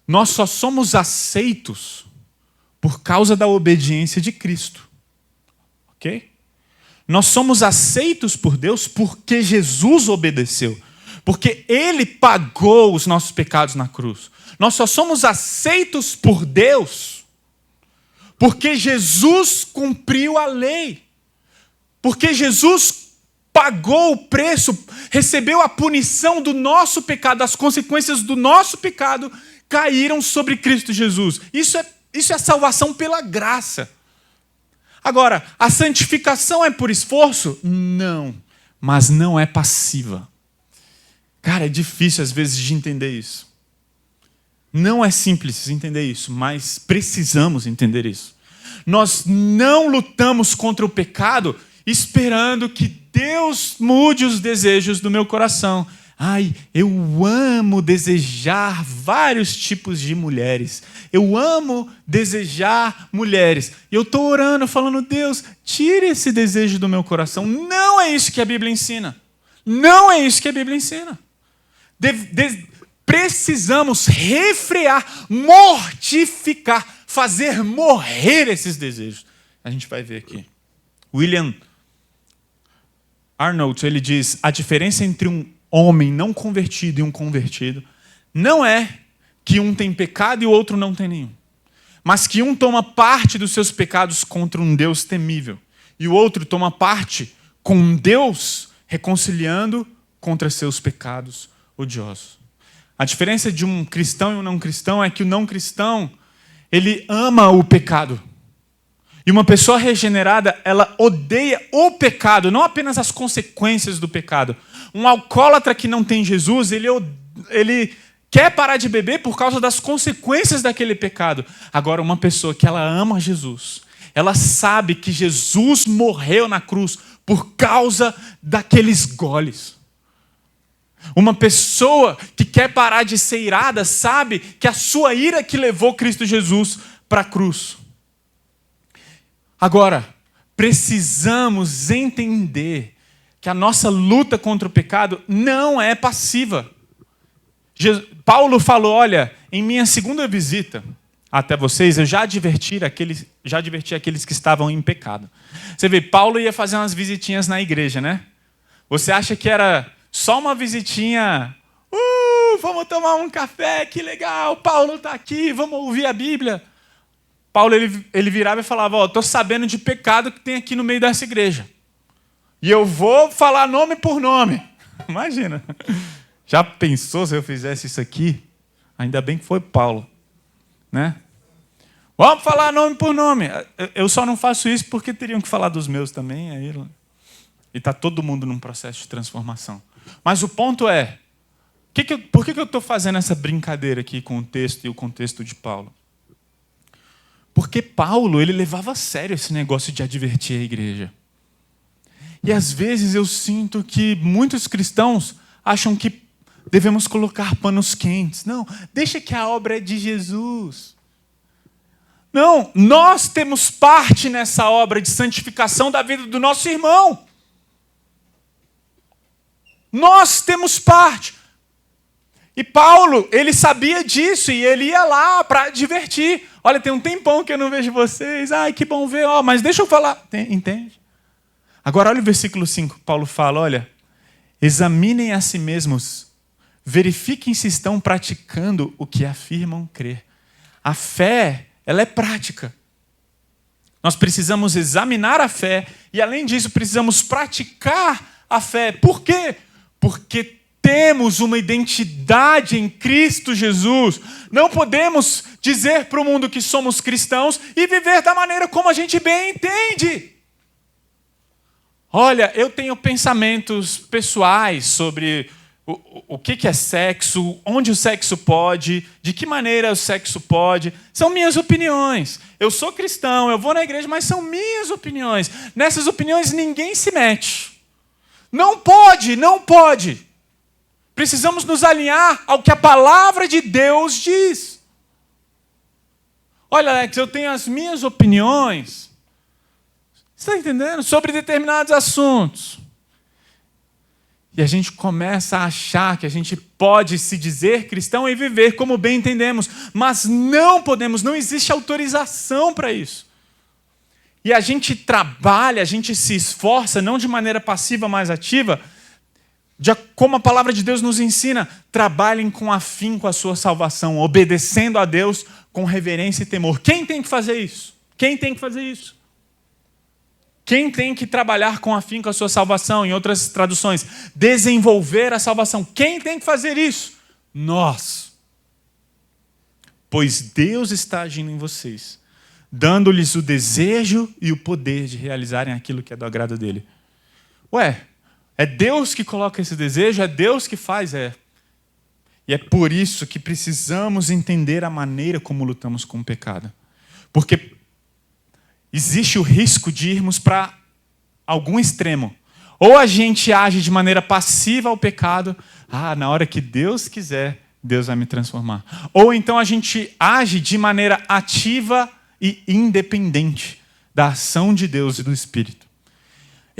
Nós só somos aceitos por causa da obediência de Cristo. Ok? Nós somos aceitos por Deus porque Jesus obedeceu. Porque Ele pagou os nossos pecados na cruz. Nós só somos aceitos por Deus porque Jesus cumpriu a lei. Porque Jesus pagou o preço, recebeu a punição do nosso pecado, as consequências do nosso pecado caíram sobre Cristo Jesus. Isso é salvação pela graça. Agora, a santificação é por esforço? Não, mas não é passiva. Cara, é difícil às vezes de entender isso. Não é simples entender isso, mas precisamos entender isso. Nós não lutamos contra o pecado esperando que Deus mude os desejos do meu coração. Eu amo desejar vários tipos de mulheres. Eu amo desejar mulheres. E eu estou orando, falando, Deus, tire esse desejo do meu coração. Não é isso que a Bíblia ensina. Não é isso que a Bíblia ensina. Precisamos refrear, mortificar, fazer morrer esses desejos. A gente vai ver aqui. William Arnold, ele diz, a diferença entre um homem não convertido e um convertido não é que um tem pecado e o outro não tem nenhum, mas que um toma parte dos seus pecados contra um Deus temível e o outro toma parte com Deus reconciliando contra seus pecados odiosos. A diferença de um cristão e um não cristão é que o não cristão, ele ama o pecado. E uma pessoa regenerada, ela odeia o pecado, não apenas as consequências do pecado. Um alcoólatra que não tem Jesus, ele quer parar de beber por causa das consequências daquele pecado. Agora, uma pessoa que ela ama Jesus, ela sabe que Jesus morreu na cruz por causa daqueles goles. Uma pessoa que quer parar de ser irada sabe que a sua ira que levou Cristo Jesus para a cruz. Agora, precisamos entender que a nossa luta contra o pecado não é passiva. Paulo falou, olha, em minha segunda visita até vocês, eu já adverti aqueles que estavam em pecado. Você vê, Paulo ia fazer umas visitinhas na igreja, né? Você acha que era só uma visitinha, vamos tomar um café, que legal, Paulo está aqui, vamos ouvir a Bíblia. Paulo ele virava e falava, estou sabendo de pecado que tem aqui no meio dessa igreja. E eu vou falar nome por nome. Imagina. Já pensou se eu fizesse isso aqui? Ainda bem que foi Paulo. Né? Vamos falar nome por nome. Eu só não faço isso porque teriam que falar dos meus também. E está todo mundo num processo de transformação. Mas o ponto é, por que eu estou fazendo essa brincadeira aqui com o texto e o contexto de Paulo? Porque Paulo ele levava a sério esse negócio de advertir a igreja. E às vezes eu sinto que muitos cristãos acham que devemos colocar panos quentes. Não, deixa que a obra é de Jesus. Não, nós temos parte nessa obra de santificação da vida do nosso irmão. Nós temos parte. E Paulo, ele sabia disso e ele ia lá para advertir. Olha, tem um tempão que eu não vejo vocês. Ai, que bom ver. Mas deixa eu falar. Entende? Agora, olha o versículo 5. Paulo fala, olha, examinem a si mesmos, verifiquem se estão praticando o que afirmam crer. A fé, ela é prática. Nós precisamos examinar a fé e, além disso, precisamos praticar a fé. Por quê? Porque temos uma identidade em Cristo Jesus. Não podemos dizer para o mundo que somos cristãos e viver da maneira como a gente bem entende. Olha, eu tenho pensamentos pessoais sobre o que é sexo, onde o sexo pode, de que maneira o sexo pode. São minhas opiniões. Eu sou cristão, eu vou na igreja, mas são minhas opiniões. Nessas opiniões ninguém se mete. Não pode, não pode. Precisamos nos alinhar ao que a palavra de Deus diz. Olha, Alex, eu tenho as minhas opiniões. Você está entendendo? Sobre determinados assuntos. E a gente começa a achar que a gente pode se dizer cristão e viver como bem entendemos. Mas não podemos, não existe autorização para isso. E a gente trabalha, a gente se esforça, não de maneira passiva, mas ativa, como a palavra de Deus nos ensina, trabalhem com afinco a sua salvação, obedecendo a Deus com reverência e temor. Quem tem que fazer isso? Quem tem que fazer isso? Quem tem que trabalhar com afinco a sua salvação? Em outras traduções, desenvolver a salvação. Quem tem que fazer isso? Nós. Pois Deus está agindo em vocês, dando-lhes o desejo e o poder de realizarem aquilo que é do agrado dele. Ué, é Deus que coloca esse desejo? É Deus que faz? É. E é por isso que precisamos entender a maneira como lutamos com o pecado. Porque existe o risco de irmos para algum extremo. Ou a gente age de maneira passiva ao pecado. Na hora que Deus quiser, Deus vai me transformar. Ou então a gente age de maneira ativa e independente da ação de Deus e do Espírito.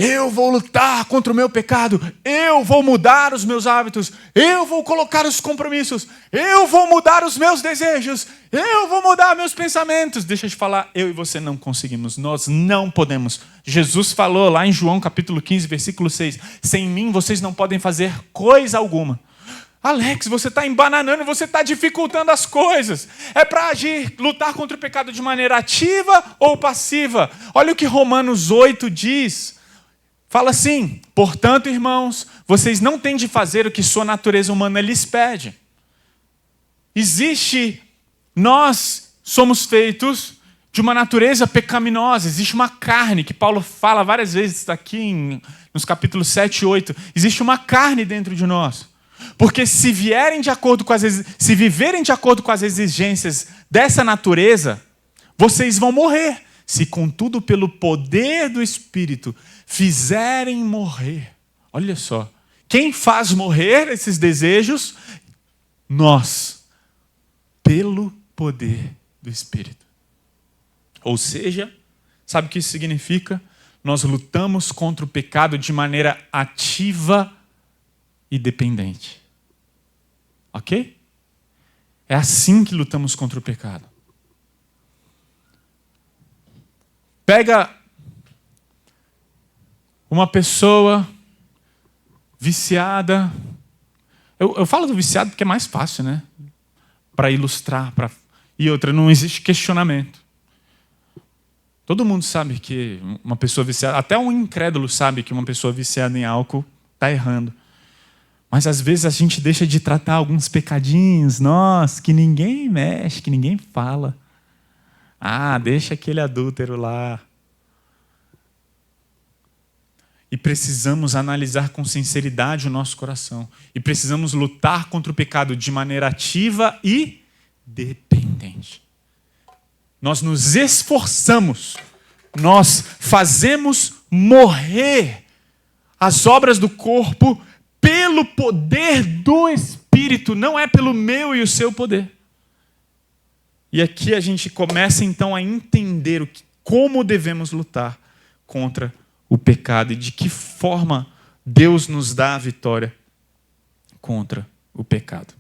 Eu vou lutar contra o meu pecado, eu vou mudar os meus hábitos, eu vou colocar os compromissos, eu vou mudar os meus desejos, eu vou mudar meus pensamentos. Deixa eu te falar, eu e você não conseguimos, nós não podemos. Jesus falou lá em João capítulo 15, versículo 6, sem mim vocês não podem fazer coisa alguma. Alex, você está embananando, você está dificultando as coisas. É para agir, lutar contra o pecado de maneira ativa ou passiva. Olha o que Romanos 8 diz. Fala assim, portanto, irmãos, vocês não têm de fazer o que sua natureza humana lhes pede. Nós somos feitos de uma natureza pecaminosa. Existe uma carne, que Paulo fala várias vezes aqui nos capítulos 7 e 8. Existe uma carne dentro de nós. Porque se viverem de acordo com as exigências dessa natureza, vocês vão morrer. Se, contudo, pelo poder do Espírito, fizerem morrer. Olha só. Quem faz morrer esses desejos? Nós. Pelo poder do Espírito. Ou seja, sabe o que isso significa? Nós lutamos contra o pecado de maneira ativa e dependente. Ok? É assim que lutamos contra o pecado. Pega uma pessoa viciada. Eu falo do viciado porque é mais fácil, né? Para ilustrar. E outra, não existe questionamento. Todo mundo sabe que uma pessoa viciada, até um incrédulo sabe que uma pessoa viciada em álcool está errando. Mas às vezes a gente deixa de tratar alguns pecadinhos, que ninguém mexe, que ninguém fala. Deixa aquele adúltero lá. E precisamos analisar com sinceridade o nosso coração. E precisamos lutar contra o pecado de maneira ativa e dependente. Nós nos esforçamos, nós fazemos morrer as obras do corpo pelo poder do Espírito, não é pelo meu e o seu poder. E aqui a gente começa então a entender como devemos lutar contra o pecado e de que forma Deus nos dá a vitória contra o pecado.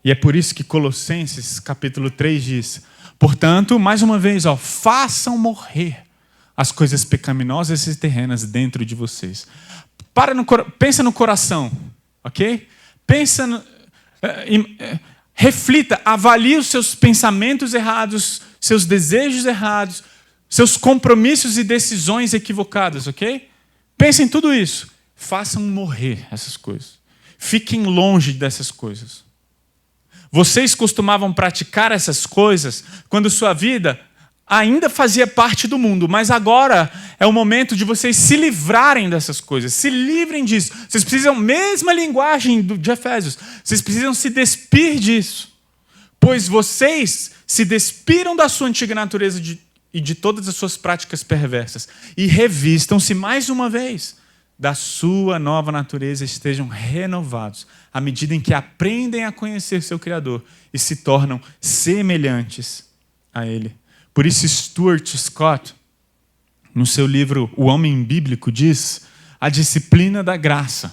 E é por isso que Colossenses capítulo 3 diz: portanto, mais uma vez, façam morrer as coisas pecaminosas e terrenas dentro de vocês. Pensa no coração, ok? Reflita, avalie os seus pensamentos errados, seus desejos errados, seus compromissos e decisões equivocadas, ok? Pense em tudo isso. Façam morrer essas coisas. Fiquem longe dessas coisas. Vocês costumavam praticar essas coisas quando sua vida ainda fazia parte do mundo, mas agora é o momento de vocês se livrarem dessas coisas, se livrem disso. Vocês precisam, mesma linguagem de Efésios, vocês precisam se despir disso, pois vocês se despiram da sua antiga natureza e de todas as suas práticas perversas e revistam-se mais uma vez da sua nova natureza, estejam renovados à medida em que aprendem a conhecer seu Criador e se tornam semelhantes a Ele. Por isso, Stuart Scott, no seu livro O Homem Bíblico, diz: a disciplina da graça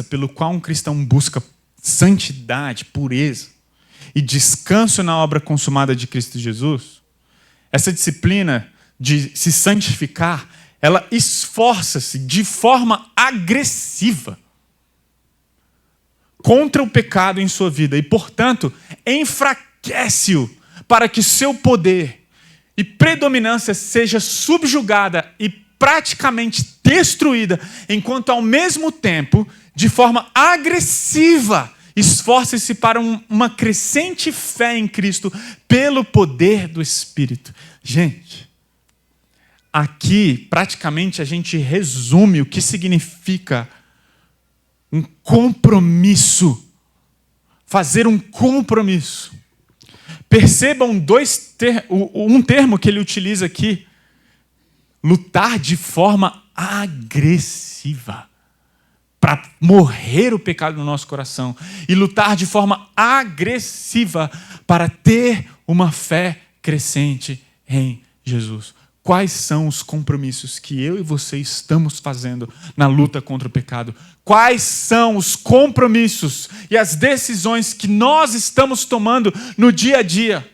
pelo qual um cristão busca santidade, pureza e descanso na obra consumada de Cristo Jesus, essa disciplina de se santificar, ela esforça-se de forma agressiva contra o pecado em sua vida e, portanto, enfraquece-o para que seu poder e predominância seja subjugada e praticamente destruída, enquanto, ao mesmo tempo, de forma agressiva, esforce-se para uma crescente fé em Cristo pelo poder do Espírito. Gente, aqui, praticamente, a gente resume o que significa um compromisso. Fazer um compromisso. Percebam um termo que ele utiliza aqui. Lutar de forma agressiva. Para morrer o pecado no nosso coração. E lutar de forma agressiva para ter uma fé crescente em Jesus. Quais são os compromissos que eu e você estamos fazendo na luta contra o pecado? Quais são os compromissos e as decisões que nós estamos tomando no dia a dia?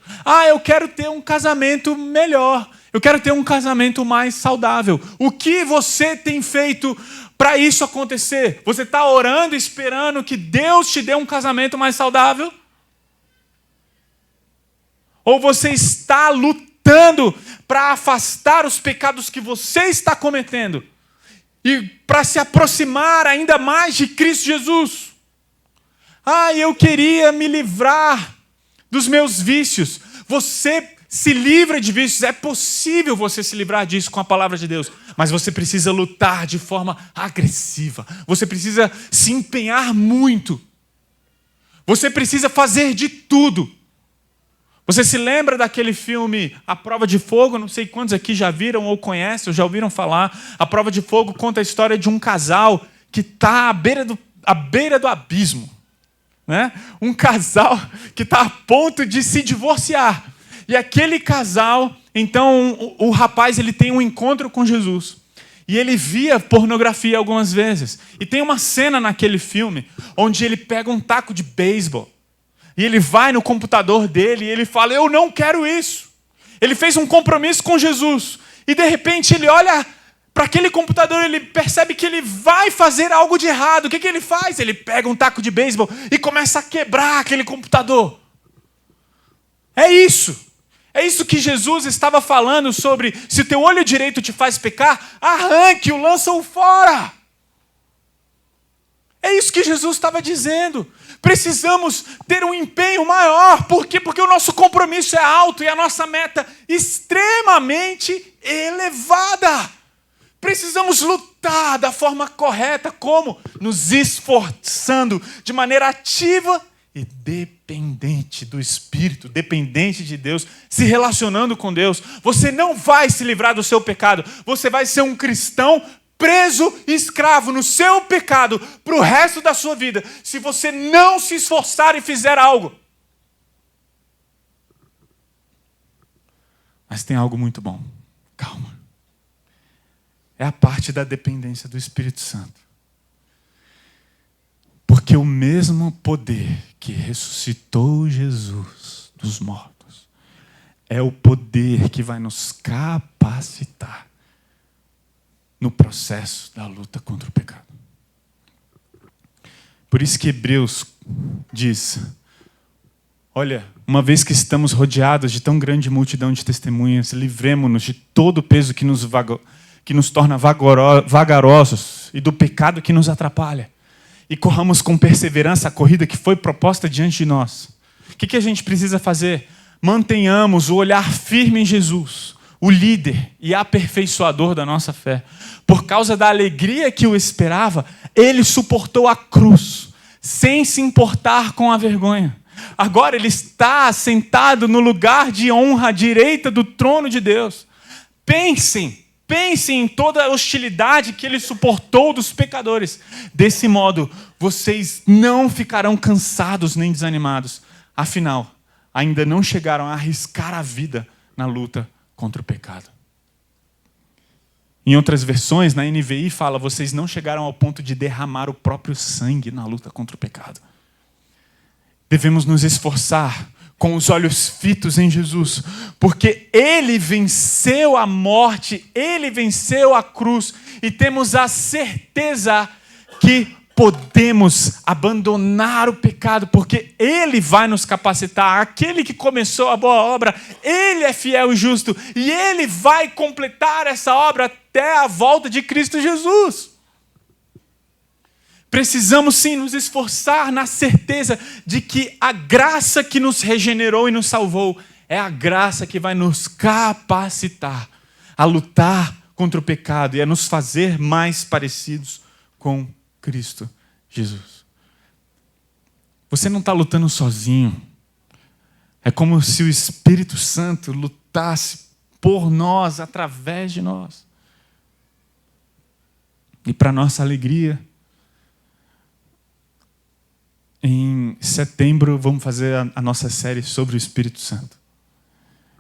Eu quero ter um casamento melhor. Eu quero ter um casamento mais saudável. O que você tem feito para isso acontecer? Você está orando, esperando que Deus te dê um casamento mais saudável? Ou você está lutando para afastar os pecados que você está cometendo e para se aproximar ainda mais de Cristo Jesus. Eu queria me livrar dos meus vícios. Você se livra de vícios, é possível você se livrar disso com a palavra de Deus, mas você precisa lutar de forma agressiva, você precisa se empenhar muito, você precisa fazer de tudo. Você se lembra daquele filme A Prova de Fogo? Não sei quantos aqui já viram ou conhecem, ou já ouviram falar. A Prova de Fogo conta a história de um casal que está à beira do abismo, né? Um casal que está a ponto de se divorciar. E aquele casal, então, o rapaz ele tem um encontro com Jesus. E ele via pornografia algumas vezes. E tem uma cena naquele filme onde ele pega um taco de beisebol. E ele vai no computador dele e ele fala, eu não quero isso. Ele fez um compromisso com Jesus. E de repente ele olha para aquele computador e ele percebe que ele vai fazer algo de errado. O que ele faz? Ele pega um taco de beisebol e começa a quebrar aquele computador. É isso. É isso que Jesus estava falando sobre, se o teu olho direito te faz pecar, arranque-o, lança-o fora. É isso que Jesus estava dizendo. Precisamos ter um empenho maior. Por quê? Porque o nosso compromisso é alto e a nossa meta extremamente elevada. Precisamos lutar da forma correta. Como? Nos esforçando de maneira ativa e dependente do Espírito, dependente de Deus, se relacionando com Deus. Você não vai se livrar do seu pecado. Você vai ser um cristão preso e escravo no seu pecado para o resto da sua vida, se você não se esforçar e fizer algo. Mas tem algo muito bom. Calma. É a parte da dependência do Espírito Santo. Porque o mesmo poder que ressuscitou Jesus dos mortos é o poder que vai nos capacitar no processo da luta contra o pecado. Por isso que Hebreus diz, olha, uma vez que estamos rodeados de tão grande multidão de testemunhas, livremo-nos de todo o peso que nos torna vagarosos e do pecado que nos atrapalha. E corramos com perseverança a corrida que foi proposta diante de nós. O que a gente precisa fazer? Mantenhamos o olhar firme em Jesus, o líder e aperfeiçoador da nossa fé. Por causa da alegria que o esperava, ele suportou a cruz, sem se importar com a vergonha. Agora ele está sentado no lugar de honra à direita do trono de Deus. Pensem em toda a hostilidade que ele suportou dos pecadores. Desse modo, vocês não ficarão cansados nem desanimados. Afinal, ainda não chegaram a arriscar a vida na luta contra o pecado. Em outras versões, na NVI fala, vocês não chegaram ao ponto de derramar o próprio sangue na luta contra o pecado. Devemos nos esforçar com os olhos fitos em Jesus, porque Ele venceu a morte, Ele venceu a cruz, e temos a certeza que podemos abandonar o pecado, porque Ele vai nos capacitar. Aquele que começou a boa obra, Ele é fiel e justo, e Ele vai completar essa obra até a volta de Cristo Jesus. Precisamos sim nos esforçar na certeza de que a graça que nos regenerou e nos salvou é a graça que vai nos capacitar a lutar contra o pecado e a nos fazer mais parecidos com Cristo Jesus. Você não está lutando sozinho. É como se o Espírito Santo lutasse por nós, através de nós. E para nossa alegria, em setembro vamos fazer a nossa série sobre o Espírito Santo.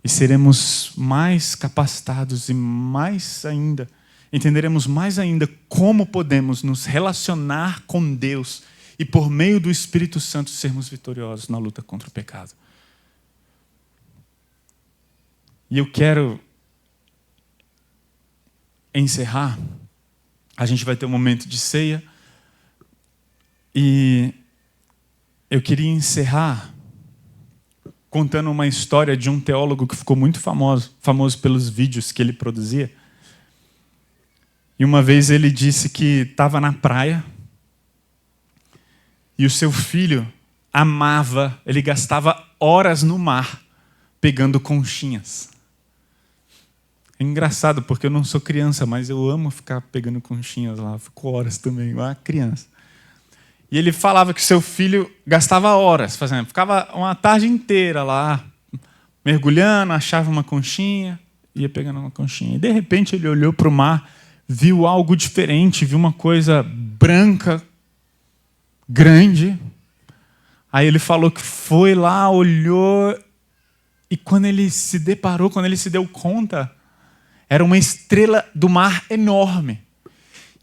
E seremos mais capacitados e mais ainda, entenderemos mais ainda como podemos nos relacionar com Deus e por meio do Espírito Santo sermos vitoriosos na luta contra o pecado. E eu quero encerrar. A gente vai ter um momento de ceia e eu queria encerrar contando uma história de um teólogo que ficou muito famoso pelos vídeos que ele produzia. E uma vez ele disse que estava na praia e o seu filho amava, ele gastava horas no mar pegando conchinhas. É engraçado porque eu não sou criança, mas eu amo ficar pegando conchinhas lá, fico horas também, igual a criança. E ele falava que seu filho gastava horas fazendo, ficava uma tarde inteira lá, mergulhando, achava uma conchinha, ia pegando uma conchinha. E de repente ele olhou para o mar, viu algo diferente, viu uma coisa branca, grande. Aí ele falou que foi lá, olhou, e quando ele se deparou, quando ele se deu conta, era uma estrela do mar enorme.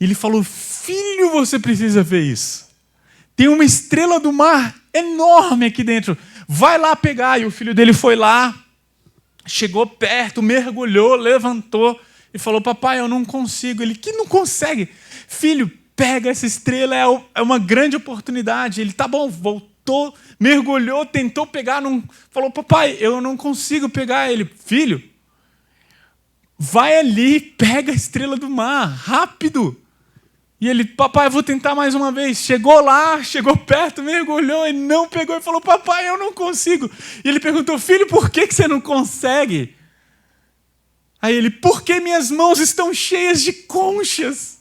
E ele falou: filho, você precisa ver isso. Tem uma estrela do mar enorme aqui dentro. Vai lá pegar. E o filho dele foi lá, chegou perto, mergulhou, levantou e falou: papai, eu não consigo. Ele: que não consegue? Filho, pega essa estrela, é uma grande oportunidade. Ele: tá bom, voltou, mergulhou, tentou pegar, não... falou: papai, eu não consigo pegar. Ele: filho, vai ali, pega a estrela do mar, rápido. E ele: papai, eu vou tentar mais uma vez. Chegou lá, chegou perto, mergulhou e não pegou. E falou: papai, eu não consigo. E ele perguntou: filho, por que você não consegue? Aí ele: porque minhas mãos estão cheias de conchas.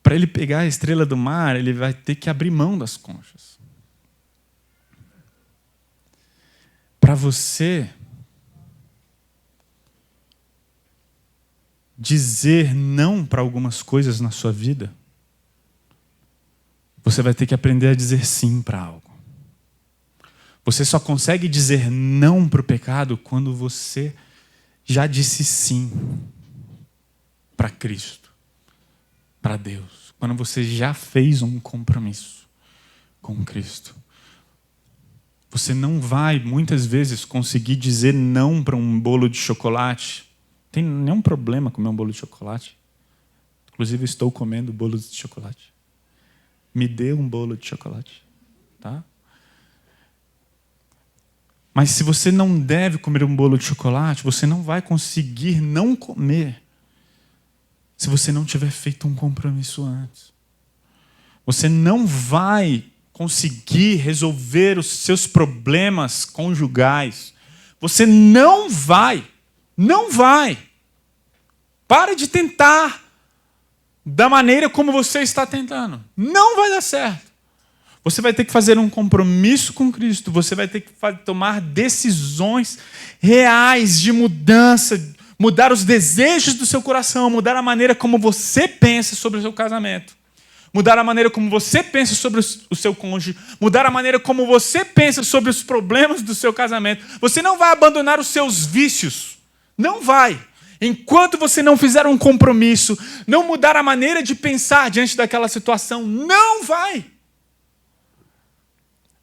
Para ele pegar a estrela do mar, ele vai ter que abrir mão das conchas. Para você dizer não para algumas coisas na sua vida, você vai ter que aprender a dizer sim para algo. Você só consegue dizer não para o pecado quando você já disse sim para Cristo, para Deus. Quando você já fez um compromisso com Cristo. Você não vai, muitas vezes, conseguir dizer não para um bolo de chocolate. Não tem nenhum problema comer um bolo de chocolate. Inclusive, estou comendo bolos de chocolate. Me dê um bolo de chocolate. Tá? Mas se você não deve comer um bolo de chocolate, você não vai conseguir não comer se você não tiver feito um compromisso antes. Você não vai conseguir resolver os seus problemas conjugais. Você não vai. Não vai. Para de tentar da maneira como você está tentando. Não vai dar certo. Você vai ter que fazer um compromisso com Cristo. Você vai ter que tomar decisões reais de mudança, mudar os desejos do seu coração, mudar a maneira como você pensa sobre o seu casamento, mudar a maneira como você pensa sobre o seu cônjuge, mudar a maneira como você pensa sobre os problemas do seu casamento. Você não vai abandonar os seus vícios. Não vai. Enquanto você não fizer um compromisso, não mudar a maneira de pensar diante daquela situação, não vai.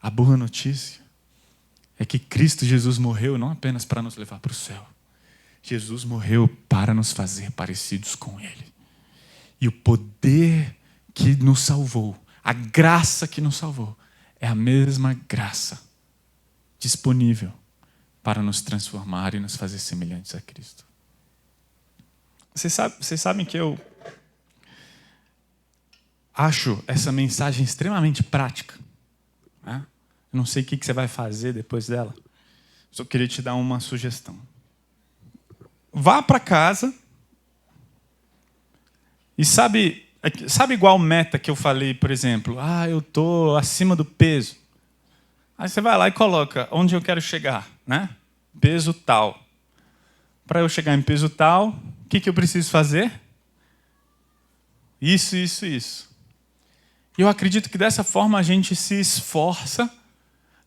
A boa notícia é que Cristo Jesus morreu não apenas para nos levar para o céu. Jesus morreu para nos fazer parecidos com Ele. E o poder que nos salvou, a graça que nos salvou, é a mesma graça disponível para nos transformar e nos fazer semelhantes a Cristo. Vocês sabem que eu acho essa mensagem extremamente prática. Né? Eu não sei o que você vai fazer depois dela. Só queria te dar uma sugestão. Vá para casa e sabe igual meta que eu falei, por exemplo, eu estou acima do peso. Aí você vai lá e coloca onde eu quero chegar, né? Peso tal. Para eu chegar em peso tal, o que eu preciso fazer? Isso. E eu acredito que dessa forma a gente se esforça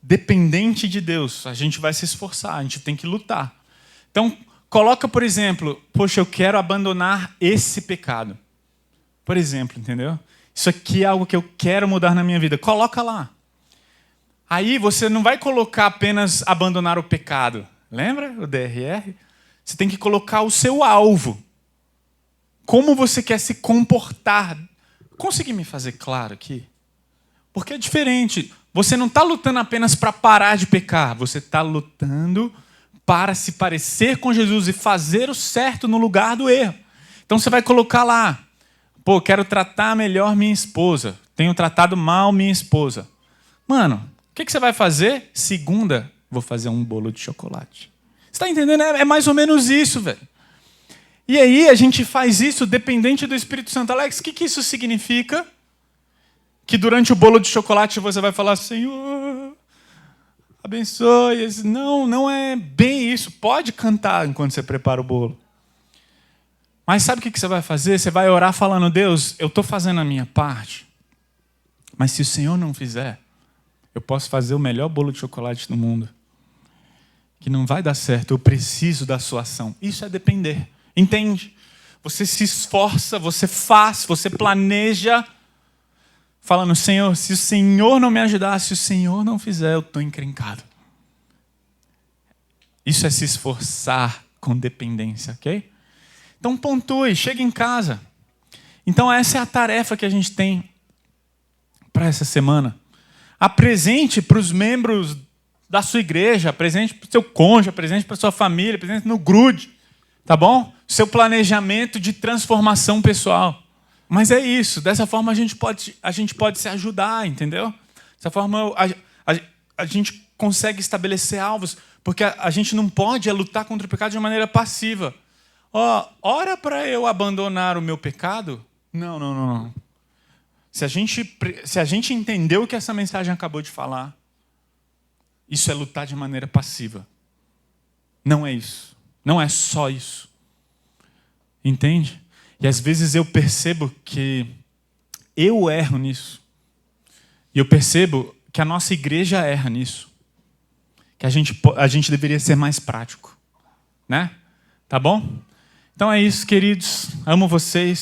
dependente de Deus. A gente vai se esforçar, a gente tem que lutar. Então, coloca, por exemplo, poxa, eu quero abandonar esse pecado. Por exemplo, entendeu? Isso aqui é algo que eu quero mudar na minha vida. Coloca lá. Aí você não vai colocar apenas abandonar o pecado. Lembra o DRR? Você tem que colocar o seu alvo. Como você quer se comportar. Consegui me fazer claro aqui? Porque é diferente. Você não está lutando apenas para parar de pecar. Você está lutando para se parecer com Jesus e fazer o certo no lugar do erro. Então você vai colocar lá, pô, quero tratar melhor minha esposa, tenho tratado mal minha esposa. Mano, o que você vai fazer? Segunda, vou fazer um bolo de chocolate. Você está entendendo? É mais ou menos isso, velho. E aí a gente faz isso dependente do Espírito Santo. Alex, o que isso significa? Que durante o bolo de chocolate você vai falar, Senhor, abençoe. Não, não é bem isso. Pode cantar enquanto você prepara o bolo. Mas sabe o que você vai fazer? Você vai orar falando, Deus, eu estou fazendo a minha parte, mas se o Senhor não fizer, eu posso fazer o melhor bolo de chocolate do mundo, que não vai dar certo, eu preciso da sua ação. Isso é depender. Entende? Você se esforça, você faz, você planeja, falando, Senhor, se o Senhor não me ajudar, se o Senhor não fizer, eu estou encrencado. Isso é se esforçar com dependência, ok? Então pontue, chega em casa. Então essa é a tarefa que a gente tem para essa semana. Apresente para os membros da sua igreja, apresente para o seu cônjuge, apresente para a sua família, apresente no grude, tá bom? Seu planejamento de transformação pessoal. Mas é isso, dessa forma a gente pode se ajudar, entendeu? Dessa forma a gente consegue estabelecer alvos, porque a gente não pode lutar contra o pecado de maneira passiva. Ora para eu abandonar o meu pecado? Não. Se a gente entendeu o que essa mensagem acabou de falar, isso é lutar de maneira passiva. Não é isso. Não é só isso. Entende? E às vezes eu percebo que eu erro nisso. E eu percebo que a nossa igreja erra nisso. Que a gente deveria ser mais prático. Né? Tá bom? Então é isso, queridos. Amo vocês.